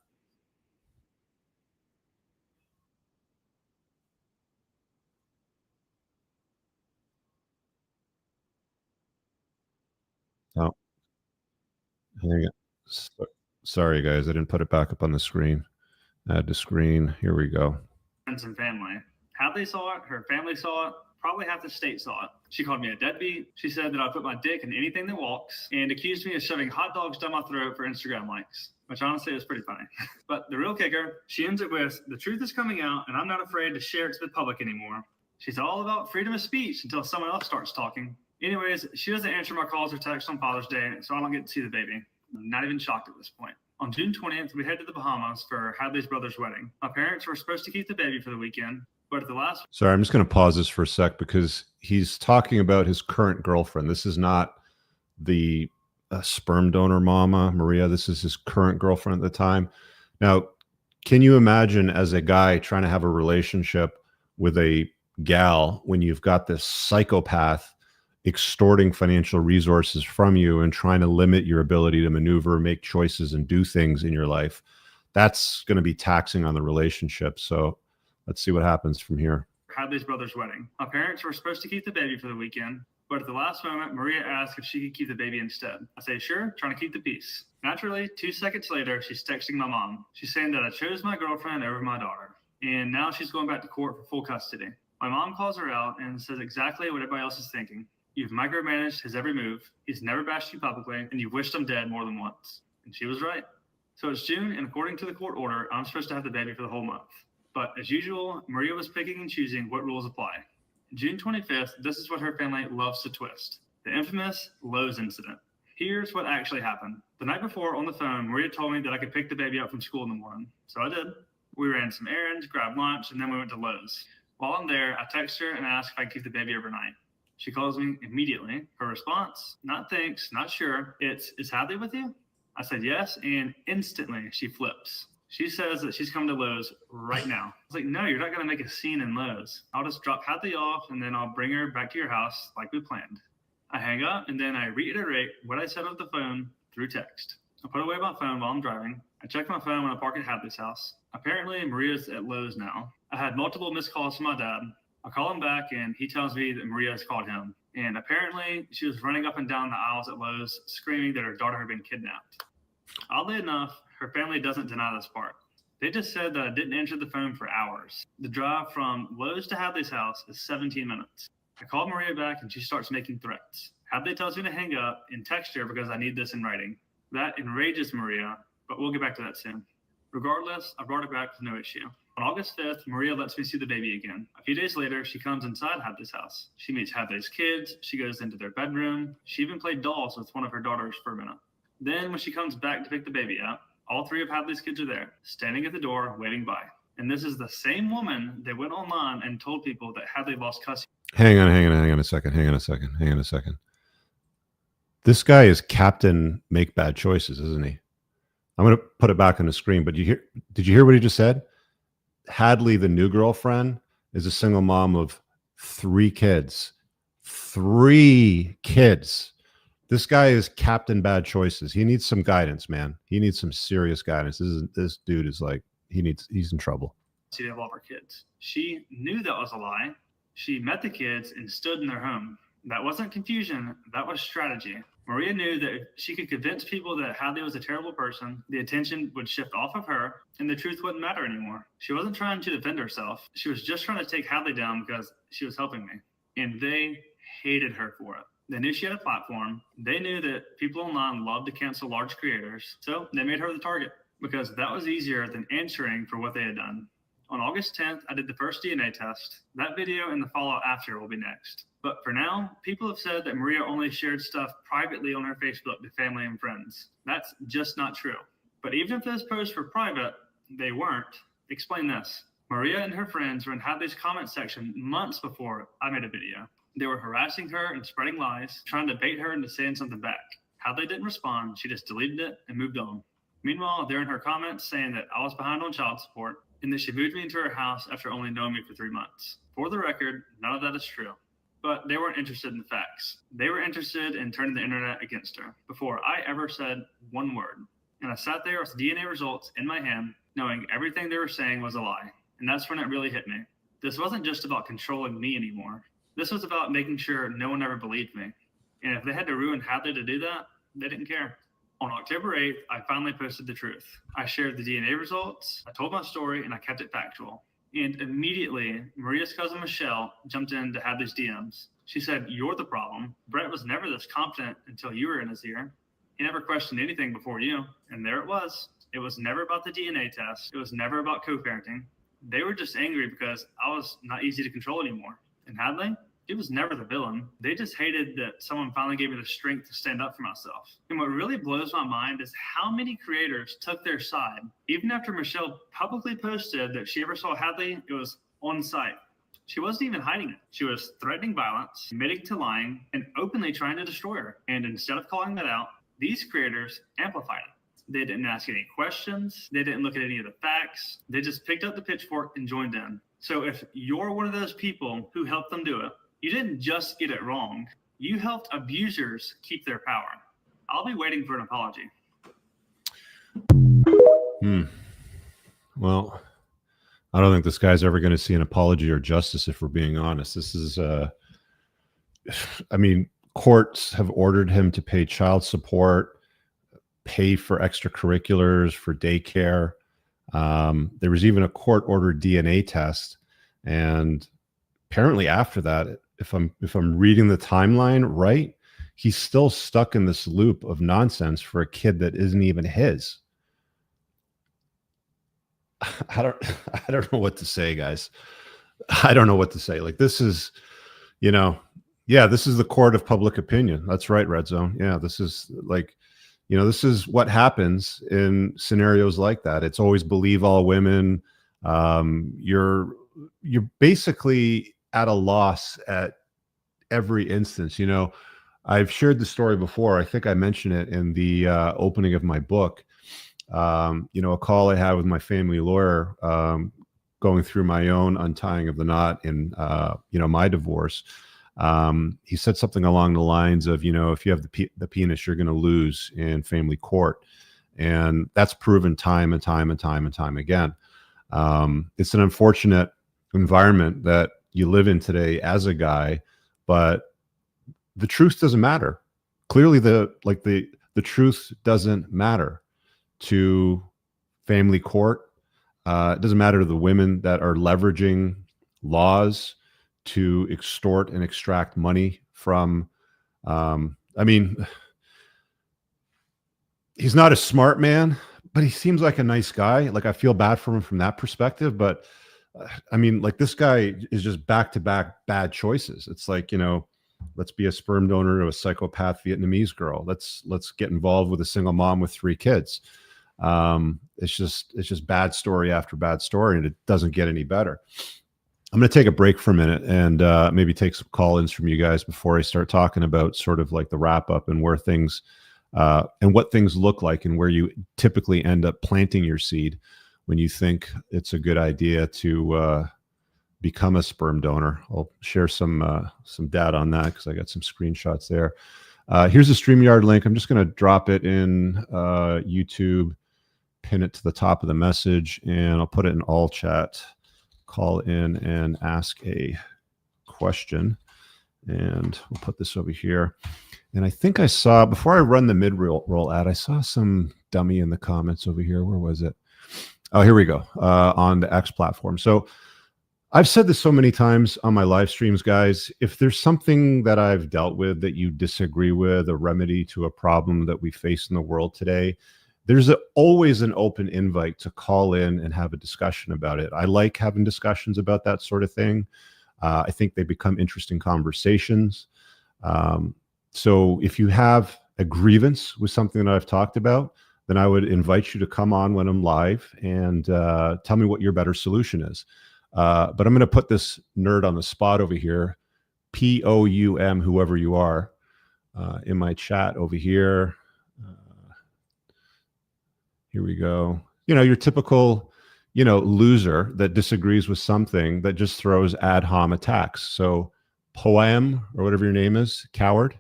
Oh, hang on. Sorry, guys. I didn't put it back up on the screen. Add to screen. Here we go. Friends and family. Hadley saw it. Her family saw it. Probably half the state saw it. She called me a deadbeat. She said that I put my dick in anything that walks and accused me of shoving hot dogs down my throat for Instagram likes, which honestly is pretty funny. But the real kicker, she ends it with, the truth is coming out and I'm not afraid to share it to the public anymore. She's all about freedom of speech until someone else starts talking. Anyways, she doesn't answer my calls or texts on Father's Day, so I don't get to see the baby. I'm not even shocked at this point. On June 20th, we head to the Bahamas for Hadley's brother's wedding. My parents were supposed to keep the baby for the weekend, but at the last... Sorry, I'm just going to pause this for a sec because he's talking about his current girlfriend. This is not the sperm donor mama, Maria. This is his current girlfriend at the time. Now, can you imagine as a guy trying to have a relationship with a gal when you've got this psychopath extorting financial resources from you and trying to limit your ability to maneuver, make choices, and do things in your life? That's going to be taxing on the relationship. So let's see what happens from here. Hadley's brother's wedding. My parents were supposed to keep the baby for the weekend, But at the last moment, Maria asked if she could keep the baby instead. I say, sure, trying to keep the peace. Naturally, 2 seconds later, she's texting my mom. She's saying that I chose my girlfriend over my daughter, and now she's going back to court for full custody. My mom calls her out and says exactly what everybody else is thinking. You've micromanaged his every move, he's never bashed you publicly, and you've wished him dead more than once. And she was right. So it's June, and according to the court order, I'm supposed to have the baby for the whole month. But as usual, Maria was picking and choosing what rules apply. June 25th, this is what her family loves to twist. The infamous Lowe's incident. Here's what actually happened. The night before, on the phone, Maria told me that I could pick the baby up from school in the morning. So I did. We ran some errands, grabbed lunch, and then we went to Lowe's. While I'm there, I text her and ask if I can keep the baby overnight. She calls me immediately. Her response, not thanks, not sure. Is Hadley with you? I said yes, and instantly she flips. She says that she's coming to Lowe's right now. I was like, no, you're not going to make a scene in Lowe's. I'll just drop Hadley off, and then I'll bring her back to your house like we planned. I hang up, and then I reiterate what I said over the phone through text. I put away my phone while I'm driving. I check my phone when I park at Hadley's house. Apparently, Maria's at Lowe's now. I had multiple missed calls from my dad. I call him back, and he tells me that Maria has called him. And apparently, she was running up and down the aisles at Lowe's, screaming that her daughter had been kidnapped. Oddly enough, her family doesn't deny this part. They just said that I didn't answer the phone for hours. The drive from Lowe's to Hadley's house is 17 minutes. I called Maria back, and she starts making threats. Hadley tells me to hang up and text her because I need this in writing. That enrages Maria, but we'll get back to that soon. Regardless, I brought her back with no issue. On August 5th, Maria lets me see the baby again. A few days later, she comes inside Hadley's house. She meets Hadley's kids. She goes into their bedroom. She even played dolls with one of her daughters for a minute. Then when she comes back to pick the baby up, all 3 of Hadley's kids are there, standing at the door, waving by. And this is the same woman that went online and told people that Hadley lost custody. Hang on a second. This guy is Captain Make Bad Choices, isn't he? I'm going to put it back on the screen, but did you hear what he just said? Hadley, the new girlfriend, is a single mom of 3 kids. 3 kids. This guy is Captain Bad Choices. He needs some guidance, man. He needs some serious guidance. This dude is like, he's in trouble. She of all of her kids. She knew that was a lie. She met the kids and stood in their home. That wasn't confusion. That was strategy. Maria knew that if she could convince people that Hadley was a terrible person, the attention would shift off of her and the truth wouldn't matter anymore. She wasn't trying to defend herself. She was just trying to take Hadley down because she was helping me. And they hated her for it. They knew she had a platform. They knew that people online loved to cancel large creators. So they made her the target because that was easier than answering for what they had done. On August 10th, I did the first DNA test. That video and the follow-up after will be next. But for now, people have said that Maria only shared stuff privately on her Facebook to family and friends. That's just not true. But even if those posts were private, they weren't. Explain this. Maria and her friends were in Hadley's comment section months before I made a video. They were harassing her and spreading lies, trying to bait her into saying something back. Hadley didn't respond. She just deleted it and moved on. Meanwhile, they're in her comments saying that I was behind on child support and that she moved me into her house after only knowing me for 3 months. For the record, none of that is true. But they weren't interested in the facts. They were interested in turning the internet against her before I ever said one word. And I sat there with DNA results in my hand, knowing everything they were saying was a lie. And that's when it really hit me. This wasn't just about controlling me anymore. This was about making sure no one ever believed me. And if they had to ruin Hadley to do that, they didn't care. On October 8th, I finally posted the truth. I shared the DNA results, I told my story, and I kept it factual. And immediately, Maria's cousin Michelle jumped into Hadley's DMs. She said, "You're the problem. Brett was never this confident until you were in his ear. He never questioned anything before you." And there it was. It was never about the DNA test. It was never about co-parenting. They were just angry because I was not easy to control anymore. And Hadley? He was never the villain. They just hated that someone finally gave me the strength to stand up for myself. And what really blows my mind is how many creators took their side. Even after Michelle publicly posted that she ever saw Hadley, it was on site. She wasn't even hiding it. She was threatening violence, admitting to lying, and openly trying to destroy her. And instead of calling that out, these creators amplified it. They didn't ask any questions. They didn't look at any of the facts. They just picked up the pitchfork and joined in. So if you're one of those people who helped them do it, you didn't just get it wrong. You helped abusers keep their power. I'll be waiting for an apology. Well, I don't think this guy's ever going to see an apology or justice, if we're being honest. This is I mean, courts have ordered him to pay child support, pay for extracurriculars, for daycare. There was even a court-ordered DNA test, and apparently after that, if I'm reading the timeline right, he's still stuck in this loop of nonsense for a kid that isn't even his. I don't know what to say, guys. I don't know what to say. Like, this is, this is the court of public opinion. That's right, Red Zone. Yeah, this is like, this is what happens in scenarios like that. It's always believe all women. You're basically at a loss at every instance. I've shared the story before. I think I mentioned it in the opening of my book. A call I had with my family lawyer, going through my own untying of the knot in, my divorce. He said something along the lines of, if you have the penis, you're going to lose in family court. And that's proven time and time and time and time again. It's an unfortunate environment that you live in today as a guy, but the truth doesn't matter. Clearly, the truth doesn't matter to family court. It doesn't matter to the women that are leveraging laws to extort and extract money from. He's not a smart man, but he seems like a nice guy. Like, I feel bad for him from that perspective. But this guy is just back-to-back bad choices. It's like, let's be a sperm donor to a psychopath Vietnamese girl. Let's get involved with a single mom with 3 kids. It's just bad story after bad story, and it doesn't get any better. I'm going to take a break for a minute and maybe take some call-ins from you guys before I start talking about sort of like the wrap-up and where things and what things look like and where you typically end up planting your seed when you think it's a good idea to become a sperm donor. I'll share some data on that because I got some screenshots there. Here's a StreamYard link. I'm just going to drop it in YouTube, pin it to the top of the message, and I'll put it in all chat. Call in and ask a question. And we'll put this over here. And I think I saw, before I run the mid-roll ad, I saw some dummy in the comments over here. Where was it? Oh, here we go, on the X platform. So I've said this so many times on my live streams, guys. If there's something that I've dealt with that you disagree with, a remedy to a problem that we face in the world today, there's always an open invite to call in and have a discussion about it. I like having discussions about that sort of thing. I think they become interesting conversations. So if you have a grievance with something that I've talked about, then I would invite you to come on when I'm live and tell me what your better solution is. But I'm going to put this nerd on the spot over here, POUM, whoever you are, in my chat over here. Here we go. Your typical, loser that disagrees with something that just throws ad hom attacks. So Poem, or whatever your name is, coward.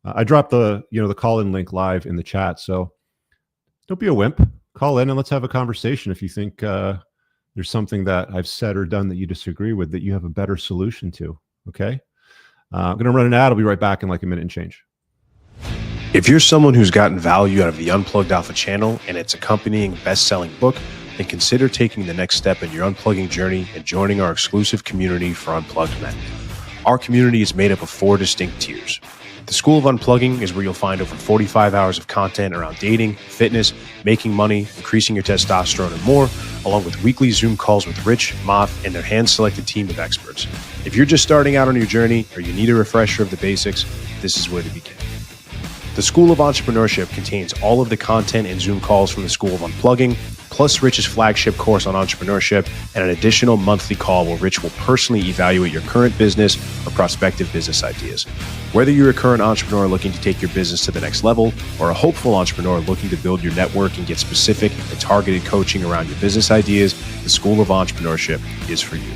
I dropped the call-in link live in the chat. So don't be a wimp. Call in and let's have a conversation. If you think there's something that I've said or done that you disagree with, that you have a better solution to. Okay. I'm going to run an ad. I'll be right back in like a minute and change. If you're someone who's gotten value out of the Unplugged Alpha channel and its accompanying best-selling book, then consider taking the next step in your unplugging journey and joining our exclusive community for unplugged men. Our community is made up of 4 distinct tiers. The School of Unplugging is where you'll find over 45 hours of content around dating, fitness, making money, increasing your testosterone, and more, along with weekly Zoom calls with Rich, Moth, and their hand-selected team of experts. If you're just starting out on your journey or you need a refresher of the basics, this is where to begin. The School of Entrepreneurship contains all of the content and Zoom calls from the School of Unplugging, plus Rich's flagship course on entrepreneurship, and an additional monthly call where Rich will personally evaluate your current business or prospective business ideas. Whether you're a current entrepreneur looking to take your business to the next level, or a hopeful entrepreneur looking to build your network and get specific and targeted coaching around your business ideas, the School of Entrepreneurship is for you.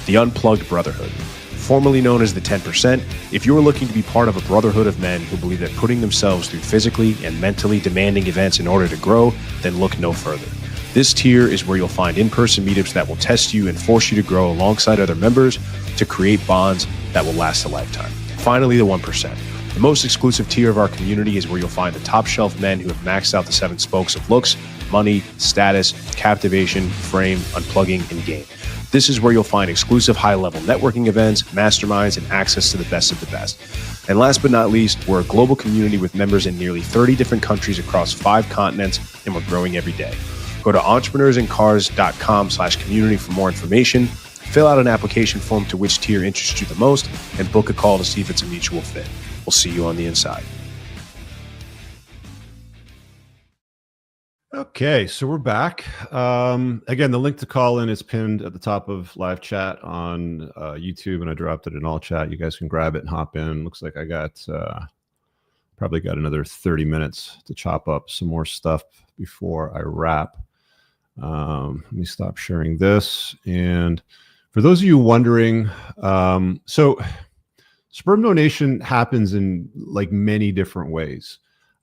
The Unplugged Brotherhood. Formerly known as the 10%, if you are looking to be part of a brotherhood of men who believe that putting themselves through physically and mentally demanding events in order to grow, then look no further. This tier is where you'll find in-person meetups that will test you and force you to grow alongside other members to create bonds that will last a lifetime. Finally, the 1%. The most exclusive tier of our community is where you'll find the top shelf men who have maxed out the 7 spokes of looks, money, status, captivation, frame, unplugging, and game. This is where you'll find exclusive high-level networking events, masterminds, and access to the best of the best. And last but not least, we're a global community with members in nearly 30 different countries across 5 continents, and we're growing every day. Go to entrepreneursandcars.com/community for more information, fill out an application form to which tier interests you the most, and book a call to see if it's a mutual fit. We'll see you on the inside. Okay, so we're back. Again, the link to call in is pinned at the top of live chat on YouTube, and I dropped it in all chat. You guys can grab it and hop in. Looks like I got probably got another 30 minutes to chop up some more stuff before I wrap. Let me stop sharing this. And for those of you wondering, so sperm donation happens in like many different ways.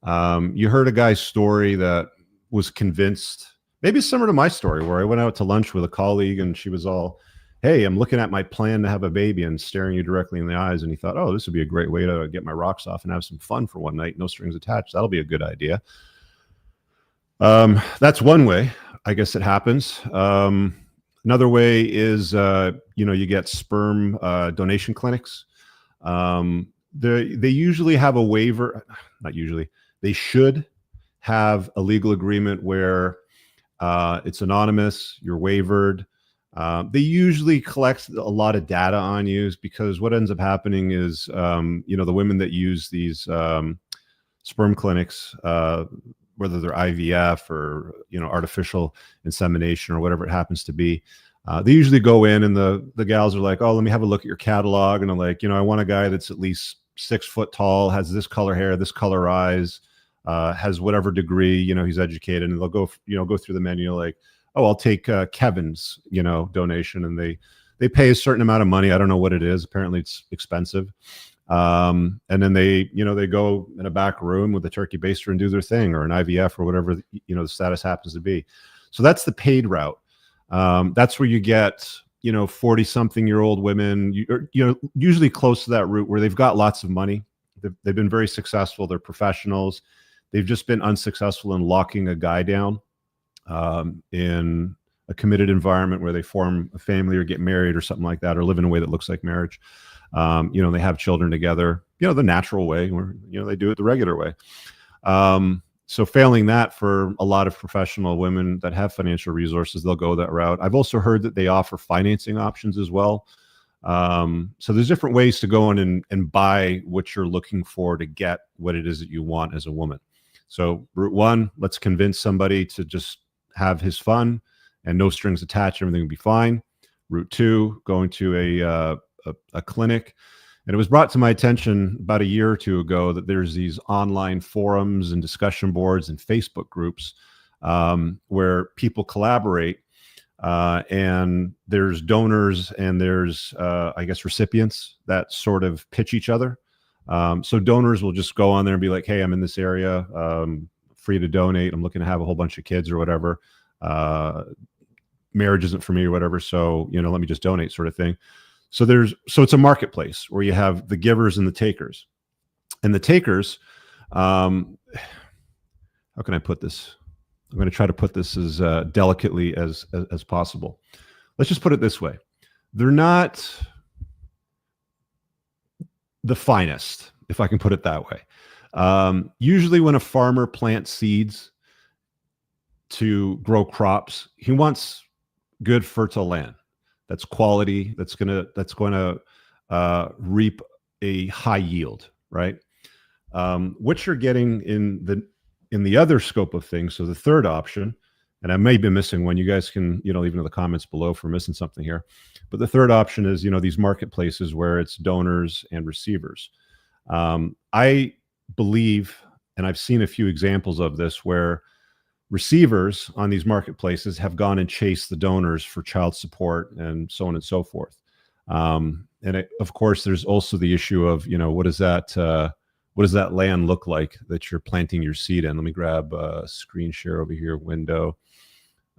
You heard a guy's story that was convinced, maybe similar to my story, where I went out to lunch with a colleague and she was all, hey, I'm looking at my plan to have a baby, and staring you directly in the eyes. And he thought, oh, this would be a great way to get my rocks off and have some fun for one night. No strings attached. That'll be a good idea. That's one way, I guess it happens. Another way is, you get sperm donation clinics. They usually have a waiver, not usually, they should have a legal agreement where it's anonymous, you're waivered. They usually collect a lot of data on you, because what ends up happening is, the women that use these sperm clinics, whether they're IVF or, artificial insemination or whatever it happens to be, they usually go in and the gals are like, oh, let me have a look at your catalog. And I'm like, I want a guy that's at least 6 foot tall, has this color hair, this color eyes, has whatever degree, he's educated. And they'll go, go through the menu like, oh, I'll take Kevin's, donation. And they pay a certain amount of money. I don't know what it is. Apparently it's expensive. And then they go in a back room with a turkey baster and do their thing, or an IVF or whatever, the status happens to be. So that's the paid route. That's where you get, 40 something year old women, usually close to that route, where they've got lots of money. They've been very successful. They're professionals. They've just been unsuccessful in locking a guy down in a committed environment where they form a family or get married or something like that, or live in a way that looks like marriage. They have children together, the natural way, where, they do it the regular way. So failing that, for a lot of professional women that have financial resources, they'll go that route. I've also heard that they offer financing options as well. So there's different ways to go in and buy what you're looking for to get what it is that you want as a woman. So route one, let's convince somebody to just have his fun and no strings attached, everything will be fine. Route two, going to a clinic. And it was brought to my attention about a year or two ago that there's these online forums and discussion boards and Facebook groups where people collaborate, and there's donors and there's, recipients that sort of pitch each other. So donors will just go on there and be like, hey, I'm in this area, free to donate. I'm looking to have a whole bunch of kids or whatever. Marriage isn't for me or whatever. So, let me just donate, sort of thing. So it's a marketplace where you have the givers and the takers. And the takers, how can I put this? I'm going to try to put this as delicately as possible. Let's just put it this way. They're not the finest, if I can put it that way. Usually when a farmer plants seeds to grow crops, he wants good fertile land. That's quality. That's going to reap a high yield, right? What you're getting in the other scope of things. So the third option, and I may be missing one. You guys can leave in the comments below for missing something here. But the third option is these marketplaces where it's donors and receivers. I believe, and I've seen a few examples of this, where receivers on these marketplaces have gone and chased the donors for child support and so on and so forth. Of course, there's also the issue of, what does that land look like that you're planting your seed in? Let me grab a screen share over here, window,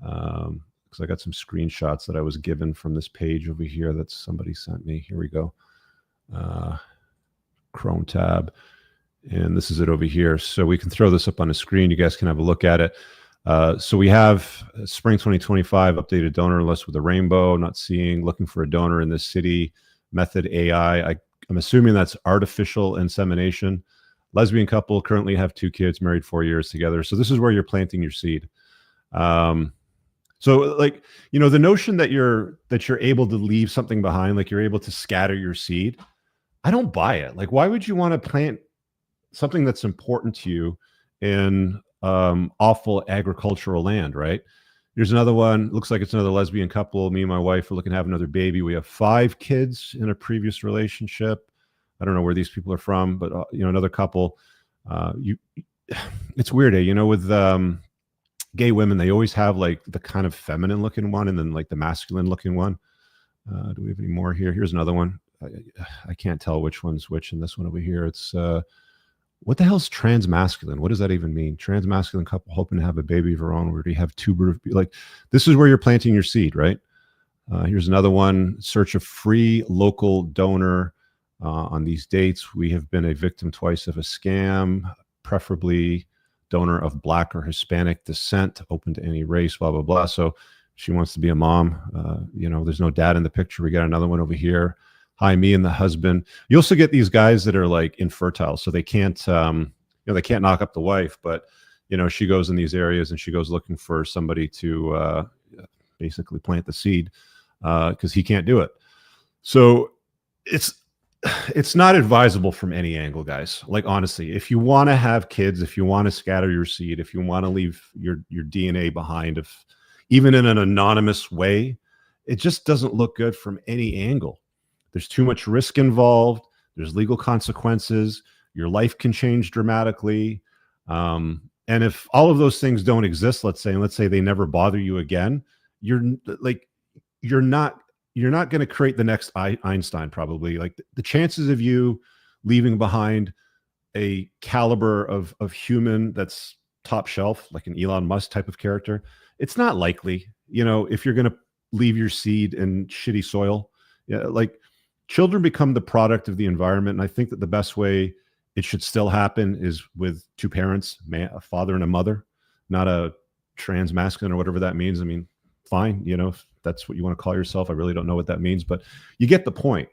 because I got some screenshots that I was given from this page over here that somebody sent me. Here we go. Chrome tab. And this is it over here. So we can throw this up on the screen. You guys can have a look at it. So we have spring 2025 updated donor list with a rainbow, not seeing, looking for a donor in this city, method AI. I'm assuming that's artificial insemination. Lesbian couple, currently have 2 kids, married 4 years together. So this is where you're planting your seed. So like, you know, the notion that you're able to leave something behind, like you're able to scatter your seed, I don't buy it. Like, why would you want to plant something that's important to you in awful agricultural land, right? Here's another one. Looks like it's another lesbian couple. Me and my wife are looking to have another baby. We have 5 kids in a previous relationship. I don't know where these people are from, but you know, another couple. It's weird, you know, with gay women, they always have like the kind of feminine looking one and then like the masculine looking one. Do we have any more here? Here's another one. I can't tell which one's which in this one over here. It's what the hell's transmasculine? What does that even mean? Transmasculine couple hoping to have a baby of her own. Where do you have 2 like this is where you're planting your seed, right? Here's another one. Search a free local donor on these dates. We have been a victim twice of a scam, preferably donor of Black or Hispanic descent, open to any race, blah, blah, blah. So she wants to be a mom. You know, there's no dad in the picture. We got another one over here. Hi, me and the husband. You also get these guys that are like infertile, so they can't, you know, they can't knock up the wife. But you know, she goes in these areas and she goes looking for somebody to basically plant the seed because he can't do it. So it's not advisable from any angle, guys. Like honestly, if you want to have kids, if you want to scatter your seed, if you want to leave your DNA behind, if even in an anonymous way, it just doesn't look good from any angle. There's too much risk involved. There's legal consequences. Your life can change dramatically. And if all of those things don't exist, let's say they never bother you again, you're not going to create the next Einstein, probably. Like the chances of you leaving behind a caliber of human that's top shelf, like an Elon Musk type of character, it's not likely. You know, if you're going to leave your seed in shitty soil, yeah, like children become the product of the environment. And I think that the best way it should still happen is with 2 parents, a father and a mother, not a transmasculine or whatever that means. I mean, fine, you know, if that's what you want to call yourself. I really don't know what that means, but you get the point.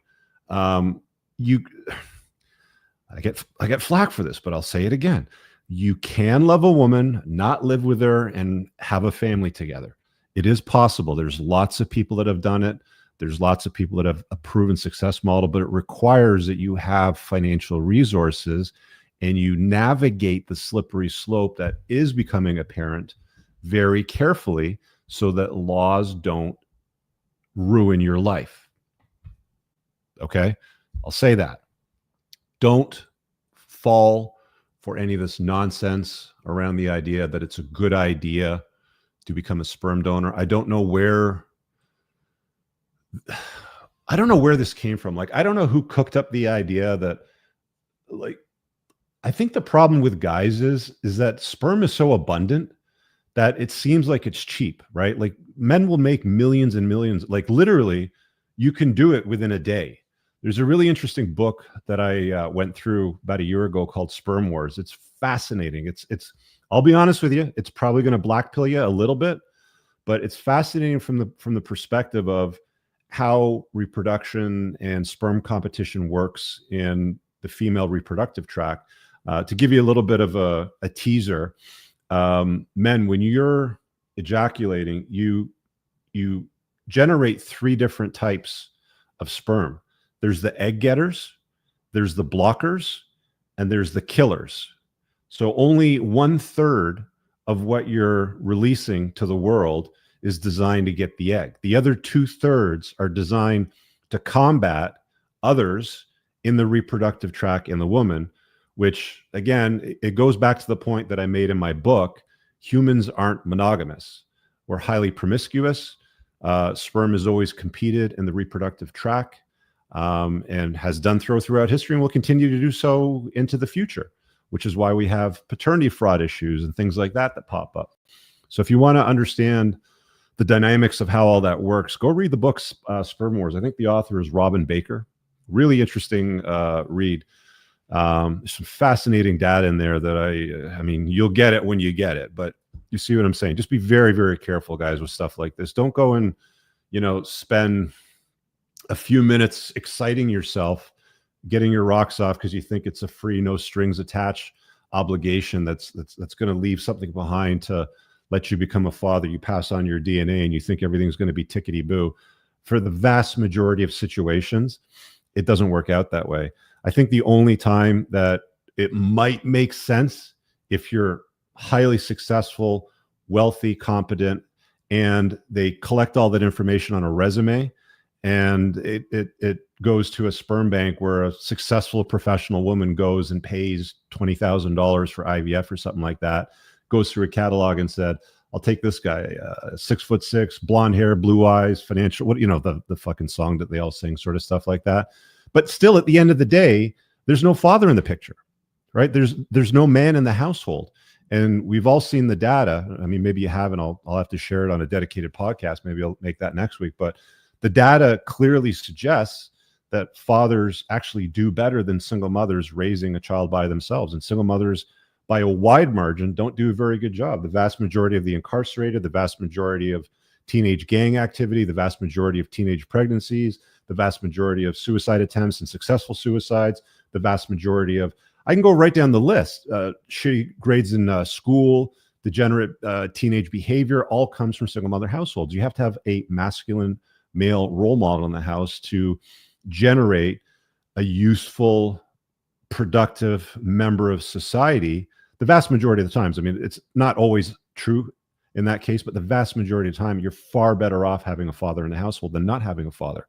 I get flack for this, but I'll say it again. You can love a woman, not live with her, and have a family together. It is possible. There's lots of people that have done it. There's lots of people that have a proven success model, but it requires that you have financial resources and you navigate the slippery slope that is becoming apparent very carefully so that laws don't ruin your life. Okay? I'll say that. Don't fall for any of this nonsense around the idea that it's a good idea to become a sperm donor. I don't know where this came from. Like, I don't know who cooked up the idea that, like, I think the problem with guys is that sperm is so abundant that it seems like it's cheap, right? Like men will make millions and millions. Like literally, you can do it within a day. There's a really interesting book that I went through about a year ago called Sperm Wars. It's fascinating. It's. I'll be honest with you. It's probably going to black pill you a little bit, but it's fascinating from the perspective of how reproduction and sperm competition works in the female reproductive tract. To give you a little bit of a teaser, men, when you're ejaculating, you generate 3 different types of sperm. There's the egg getters, there's the blockers, and there's the killers. So only 1/3 of what you're releasing to the world is designed to get the egg. The other 2/3 are designed to combat others in the reproductive tract in the woman, which again, it goes back to the point that I made in my book. Humans aren't monogamous. We're highly promiscuous. Sperm has always competed in the reproductive tract and has done throughout history and will continue to do so into the future, which is why we have paternity fraud issues and things like that pop up. So if you want to understand the dynamics of how all that works, go read the book Sperm Wars. I think the author is Robin Baker. Really interesting read. There's some fascinating data in there that I mean, you'll get it when you get it, but you see what I'm saying? Just be very, very careful, guys, with stuff like this. Don't go and, spend a few minutes exciting yourself, getting your rocks off because you think it's a free, no strings attached obligation that's going to leave something behind to let you become a father. You pass on your DNA and you think everything's going to be tickety boo. For the vast majority of situations, it doesn't work out that way. I think the only time that it might make sense if you're highly successful, wealthy, competent, and they collect all that information on a resume and it goes to a sperm bank where a successful professional woman goes and pays $20,000 for IVF or something like that, goes through a catalog and said, I'll take this guy, 6'6", blonde hair, blue eyes, financial, the fucking song that they all sing, sort of stuff like that. But still, at the end of the day, there's no father in the picture, right? There's no man in the household. And we've all seen the data. I mean, maybe you haven't. I'll have to share it on a dedicated podcast. Maybe I'll make that next week. But the data clearly suggests that fathers actually do better than single mothers raising a child by themselves. And single mothers, by a wide margin, don't do a very good job. The vast majority of the incarcerated, the vast majority of teenage gang activity, the vast majority of teenage pregnancies, the vast majority of suicide attempts and successful suicides, the vast majority of, I can go right down the list, shitty grades in school, degenerate teenage behavior, all comes from single mother households. You have to have a masculine male role model in the house to generate a useful, productive member of society. The vast majority of the times, I mean, it's not always true in that case, but the vast majority of the time, you're far better off having a father in the household than not having a father.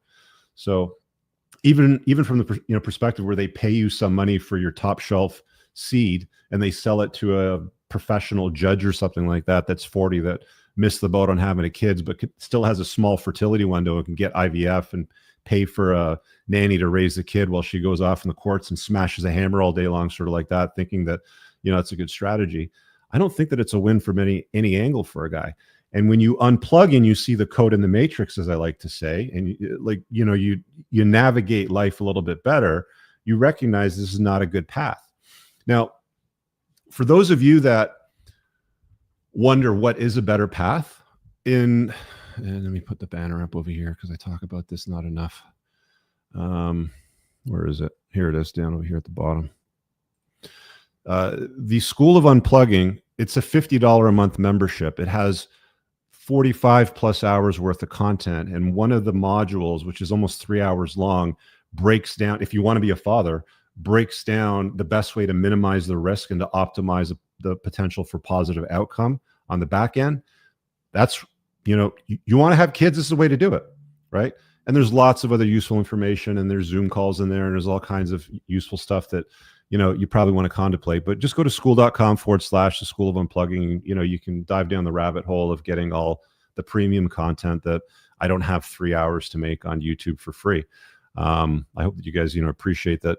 So even from the perspective where they pay you some money for your top shelf seed and they sell it to a professional judge or something like that, that's 40, that missed the boat on having a kids, but still has a small fertility window and can get IVF and pay for a nanny to raise the kid while she goes off in the courts and smashes a hammer all day long, sort of like that, thinking that, it's a good strategy. I don't think that it's a win from any angle for a guy. And when you unplug and you see the code in the matrix, as I like to say, and you navigate life a little bit better, you recognize this is not a good path. Now, for those of you that wonder what is a better path, and let me put the banner up over here because I talk about this not enough. Where is it? Here it is, down over here at the bottom. The School of Unplugging, it's a $50 a month membership. It has 45 plus hours worth of content. And one of the modules, which is almost 3 hours long, breaks down, if you want to be a father, breaks down the best way to minimize the risk and to optimize the potential for positive outcome on the back end. That's, you want to have kids, this is the way to do it, right? And there's lots of other useful information, and there's Zoom calls in there, and there's all kinds of useful stuff that, you probably want to contemplate. But just go to school.com/the School of Unplugging. You can dive down the rabbit hole of getting all the premium content that I don't have 3 hours to make on YouTube for free. I hope that you guys, appreciate that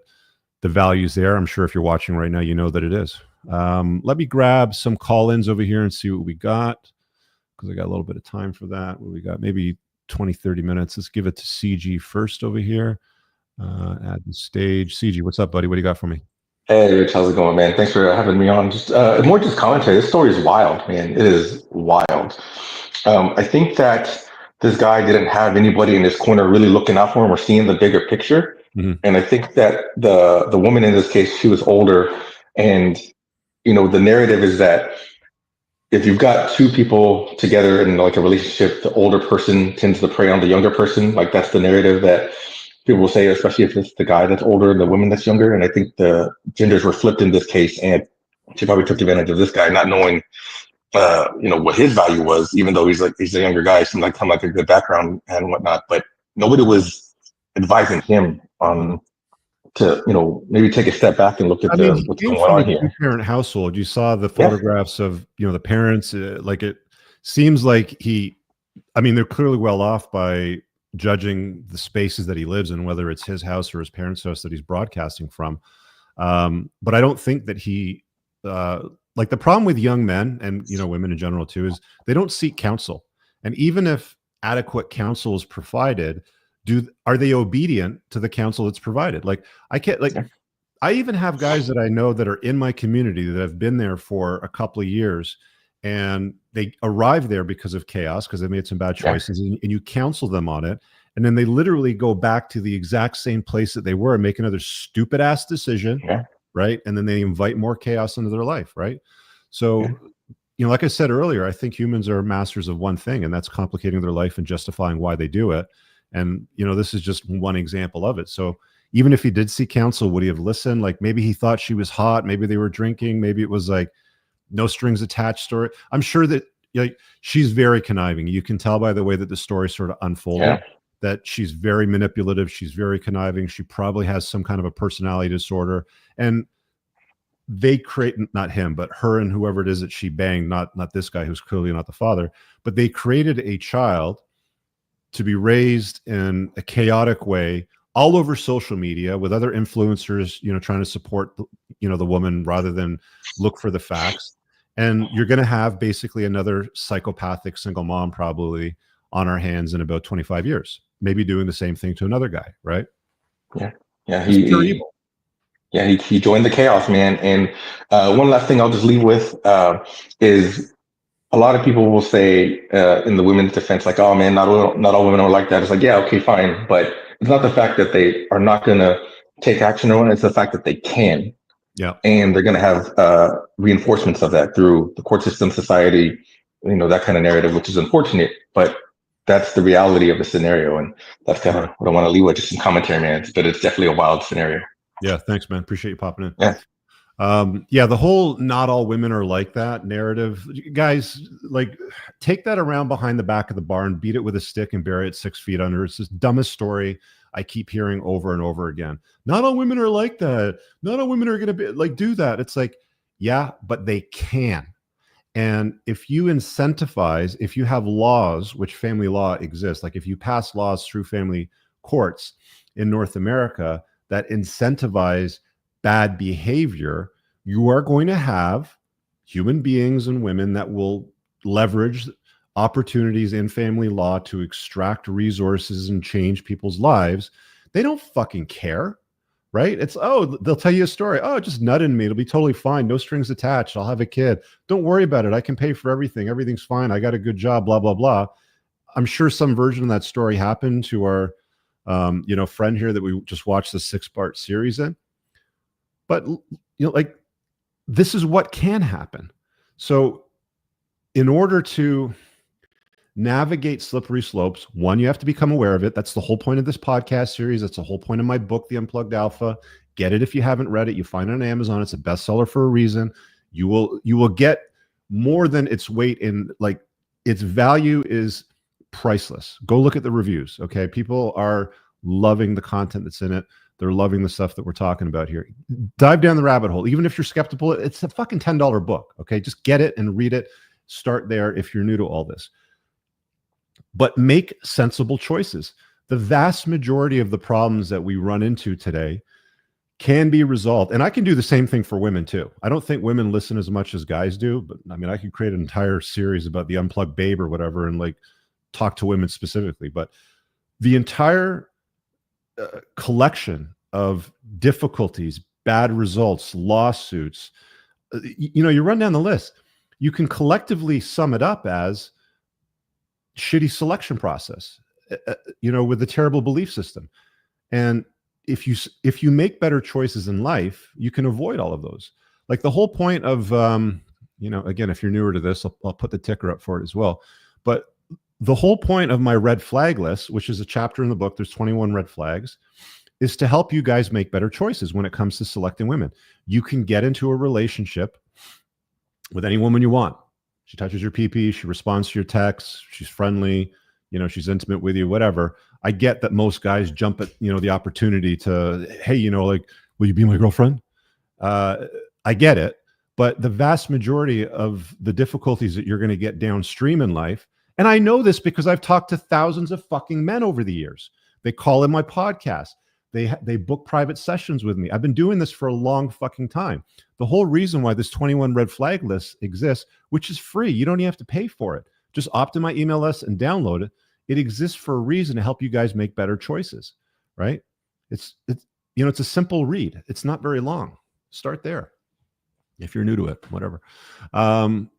the value's there. I'm sure if you're watching right now, you know that it is. Let me grab some call-ins over here and see what we got, because I got a little bit of time for that. What we got? Maybe 20, 30 minutes. Let's give it to CG first over here. At the stage. CG, what's up, buddy? What do you got for me? Hey, Rich, how's it going, man? Thanks for having me on. Just more just commentary. This story is wild, man. It is wild. I think that this guy didn't have anybody in his corner really looking out for him or seeing the bigger picture. Mm-hmm. And I think that the woman in this case, she was older, and the narrative is that if you've got two people together in like a relationship, the older person tends to prey on the younger person. Like that's the narrative that people will say, especially if it's the guy that's older and the woman that's younger. And I think the genders were flipped in this case, and she probably took advantage of this guy, not knowing, what his value was, even though he's a younger guy, seemed like come like a good background and whatnot. But nobody was advising him on to maybe take a step back and look at what's going on here. Two-parent household. You saw the photographs of the parents. Like it seems like they're clearly well off by judging the spaces that he lives in, whether it's his house or his parents' house that he's broadcasting from. But I don't think that he like the problem with young men and women in general too is they don't seek counsel. And even if adequate counsel is provided, are they obedient to the counsel that's provided? Like I can't I even have guys that I know that are in my community that have been there for a couple of years, and they arrive there because of chaos, because they made some bad choices, and you counsel them on it. And then they literally go back to the exact same place that they were and make another stupid ass decision. Yeah. Right. And then they invite more chaos into their life. Right. So, like I said earlier, I think humans are masters of one thing, and that's complicating their life and justifying why they do it. And, this is just one example of it. So even if he did seek counsel, would he have listened? Like, maybe he thought she was hot. Maybe they were drinking. Maybe it was like no strings attached story. I'm sure that she's very conniving. You can tell by the way that the story sort of unfolded that she's very manipulative. She's very conniving. She probably has some kind of a personality disorder. And they create, not him, but her and whoever it is that she banged, not this guy who's clearly not the father, but they created a child to be raised in a chaotic way all over social media with other influencers, trying to support, the woman rather than look for the facts. And you're going to have basically another psychopathic single mom probably on our hands in about 25 years, maybe doing the same thing to another guy. Right. Yeah. Yeah. He joined the chaos, man. And one last thing I'll just leave with is a lot of people will say in the women's defense, like, oh man, not all women are like that. It's like, yeah, okay, fine. But it's not the fact that they are not going to take action on it. It's the fact that they can. Yeah. And they're going to have reinforcements of that through the court system, society, that kind of narrative, which is unfortunate, but that's the reality of the scenario. And that's kind of what I want to leave with, just some commentary, man. But it's definitely a wild scenario. Yeah. Thanks, man. Appreciate you popping in. Yeah. The whole not all women are like that narrative, guys, like take that around behind the back of the barn, beat it with a stick and bury it 6 feet under. It's this dumbest story I keep hearing over and over again. Not all women are like that. Not all women are going to be like, do that. It's like, yeah, but they can. And if you incentivize, if you have laws, which family law exists, like if you pass laws through family courts in North America that incentivize bad behavior, you are going to have human beings and women that will leverage opportunities in family law to extract resources and change people's lives. They don't fucking care, right? It's, they'll tell you a story. Oh, just nut in me. It'll be totally fine. No strings attached. I'll have a kid. Don't worry about it. I can pay for everything. Everything's fine. I got a good job, blah, blah, blah. I'm sure some version of that story happened to our friend here that we just watched the 6-part series in. But, like, this is what can happen. So in order to navigate slippery slopes, one, you have to become aware of it. That's the whole point of this podcast series. That's the whole point of my book, The Unplugged Alpha. Get it if you haven't read it. You find it on Amazon. It's a bestseller for a reason. You will get more than its weight in, like, its value is priceless. Go look at the reviews. Okay. People are loving the content that's in it. They're loving the stuff that we're talking about here. Dive down the rabbit hole. Even if you're skeptical, it's a fucking $10 book. Okay. Just get it and read it. Start there if you're new to all this. But make sensible choices. The vast majority of the problems that we run into today can be resolved. And I can do the same thing for women too. I don't think women listen as much as guys do, but I mean, I could create an entire series about the unplugged babe or whatever and like talk to women specifically. But the entire collection of difficulties, bad results, lawsuits, you run down the list. You can collectively sum it up as shitty selection process, with the terrible belief system. And if you make better choices in life, you can avoid all of those. Like the whole point of, again, if you're newer to this, I'll put the ticker up for it as well. But the whole point of my red flag list, which is a chapter in the book, there's 21 red flags, is to help you guys make better choices when it comes to selecting women. You can get into a relationship with any woman you want. She touches your pee-pee, she responds to your texts, she's friendly, she's intimate with you, whatever. I get that most guys jump at, the opportunity to, hey, will you be my girlfriend? I get it. But the vast majority of the difficulties that you're going to get downstream in life, and I know this because I've talked to thousands of fucking men over the years. They call in my podcast. They book private sessions with me. I've been doing this for a long fucking time. The whole reason why this 21 red flag list exists, which is free, you don't even have to pay for it. Just opt in my email list and download it. It exists for a reason to help you guys make better choices, right? It's it's a simple read. It's not very long. Start there. If you're new to it, whatever.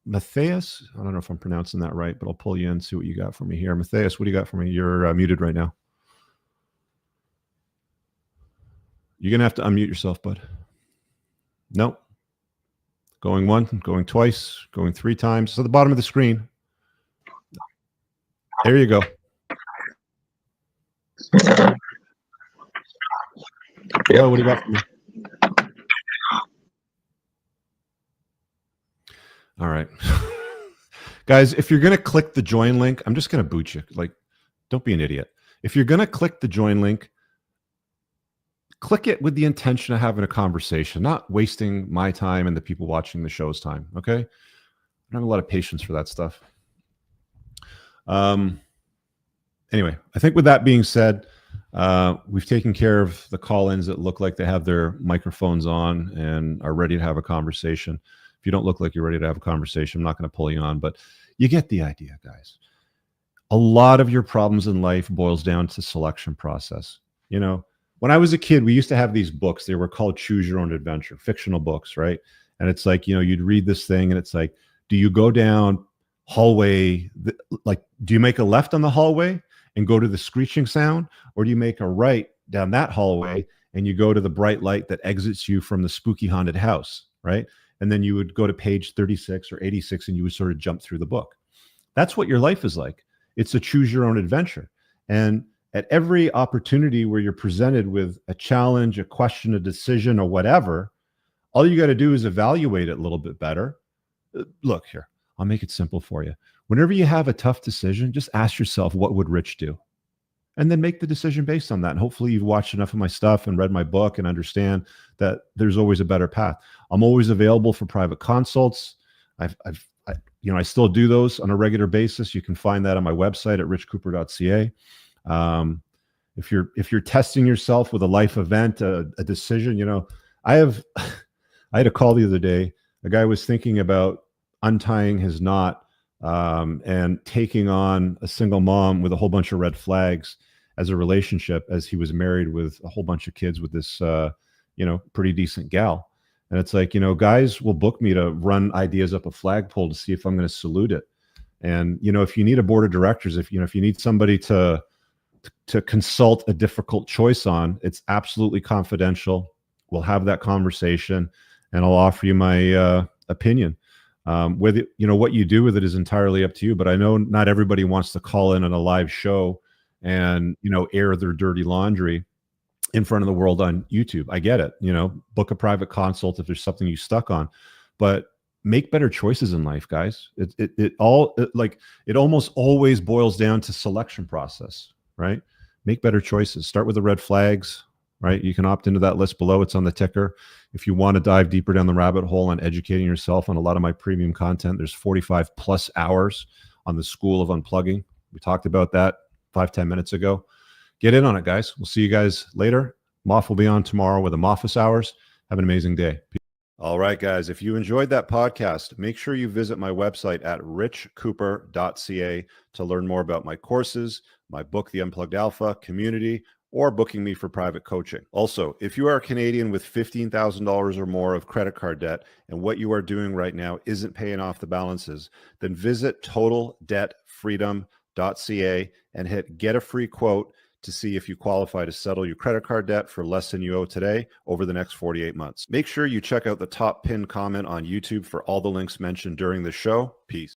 Matthias, I don't know if I'm pronouncing that right, but I'll pull you in, see what you got for me here. Matthias, what do you got for me? You're muted right now. You're going to have to unmute yourself, bud. Nope. Going one, going twice, going 3 times. So the bottom of the screen. There you go. Yeah, what do you got for me? All right. Guys, if you're going to click the join link, I'm just going to boot you. Like, don't be an idiot. If you're going to click the join link, click it with the intention of having a conversation, not wasting my time and the people watching the show's time. Okay. I don't have a lot of patience for that stuff. Anyway, I think with that being said, we've taken care of the call-ins that look like they have their microphones on and are ready to have a conversation. If you don't look like you're ready to have a conversation, I'm not going to pull you on, but you get the idea, guys. A lot of your problems in life boils down to selection process. When I was a kid, we used to have these books. They were called Choose Your Own Adventure, fictional books, right? And it's like, you'd read this thing and it's like, do you go down hallway, do you make a left on the hallway and go to the screeching sound? Or do you make a right down that hallway and you go to the bright light that exits you from the spooky haunted house, right? And then you would go to page 36 or 86 and you would sort of jump through the book. That's what your life is like. It's a choose your own adventure. And at every opportunity where you're presented with a challenge, a question, a decision, or whatever, all you got to do is evaluate it a little bit better. Look here, I'll make it simple for you. Whenever you have a tough decision, just ask yourself, what would Rich do? And then make the decision based on that. And hopefully you've watched enough of my stuff and read my book and understand that there's always a better path. I'm always available for private consults. I still do those on a regular basis. You can find that on my website at richcooper.ca. If you're testing yourself with a life event, a decision, I had a call the other day. A guy was thinking about untying his knot and taking on a single mom with a whole bunch of red flags as a relationship, as he was married with a whole bunch of kids with this, pretty decent gal. And it's like, guys will book me to run ideas up a flagpole to see if I'm going to salute it. And, if you need a board of directors, if you need somebody to consult a difficult choice on, it's absolutely confidential. We'll have that conversation and I'll offer you my opinion. Whether, what you do with it is entirely up to you, but I know not everybody wants to call in on a live show and, air their dirty laundry in front of the world on YouTube. I get it. Book a private consult if there's something you stuck on, but make better choices in life, guys. It almost always boils down to selection process, right? Make better choices. Start with the red flags, right? You can opt into that list below. It's on the ticker. If you want to dive deeper down the rabbit hole on educating yourself on a lot of my premium content, there's 45 plus hours on the School of Unplugging. We talked about that 5-10 minutes ago. Get in on it, guys. We'll see you guys later. Moff will be on tomorrow with the Office Hours. Have an amazing day. All right, guys. If you enjoyed that podcast, make sure you visit my website at richcooper.ca to learn more about my courses, my book, The Unplugged Alpha, community, or booking me for private coaching. Also, if you are a Canadian with $15,000 or more of credit card debt and what you are doing right now isn't paying off the balances, then visit totaldebtfreedom.ca and hit get a free quote to see if you qualify to settle your credit card debt for less than you owe today over the next 48 months. Make sure you check out the top pinned comment on YouTube for all the links mentioned during the show. Peace.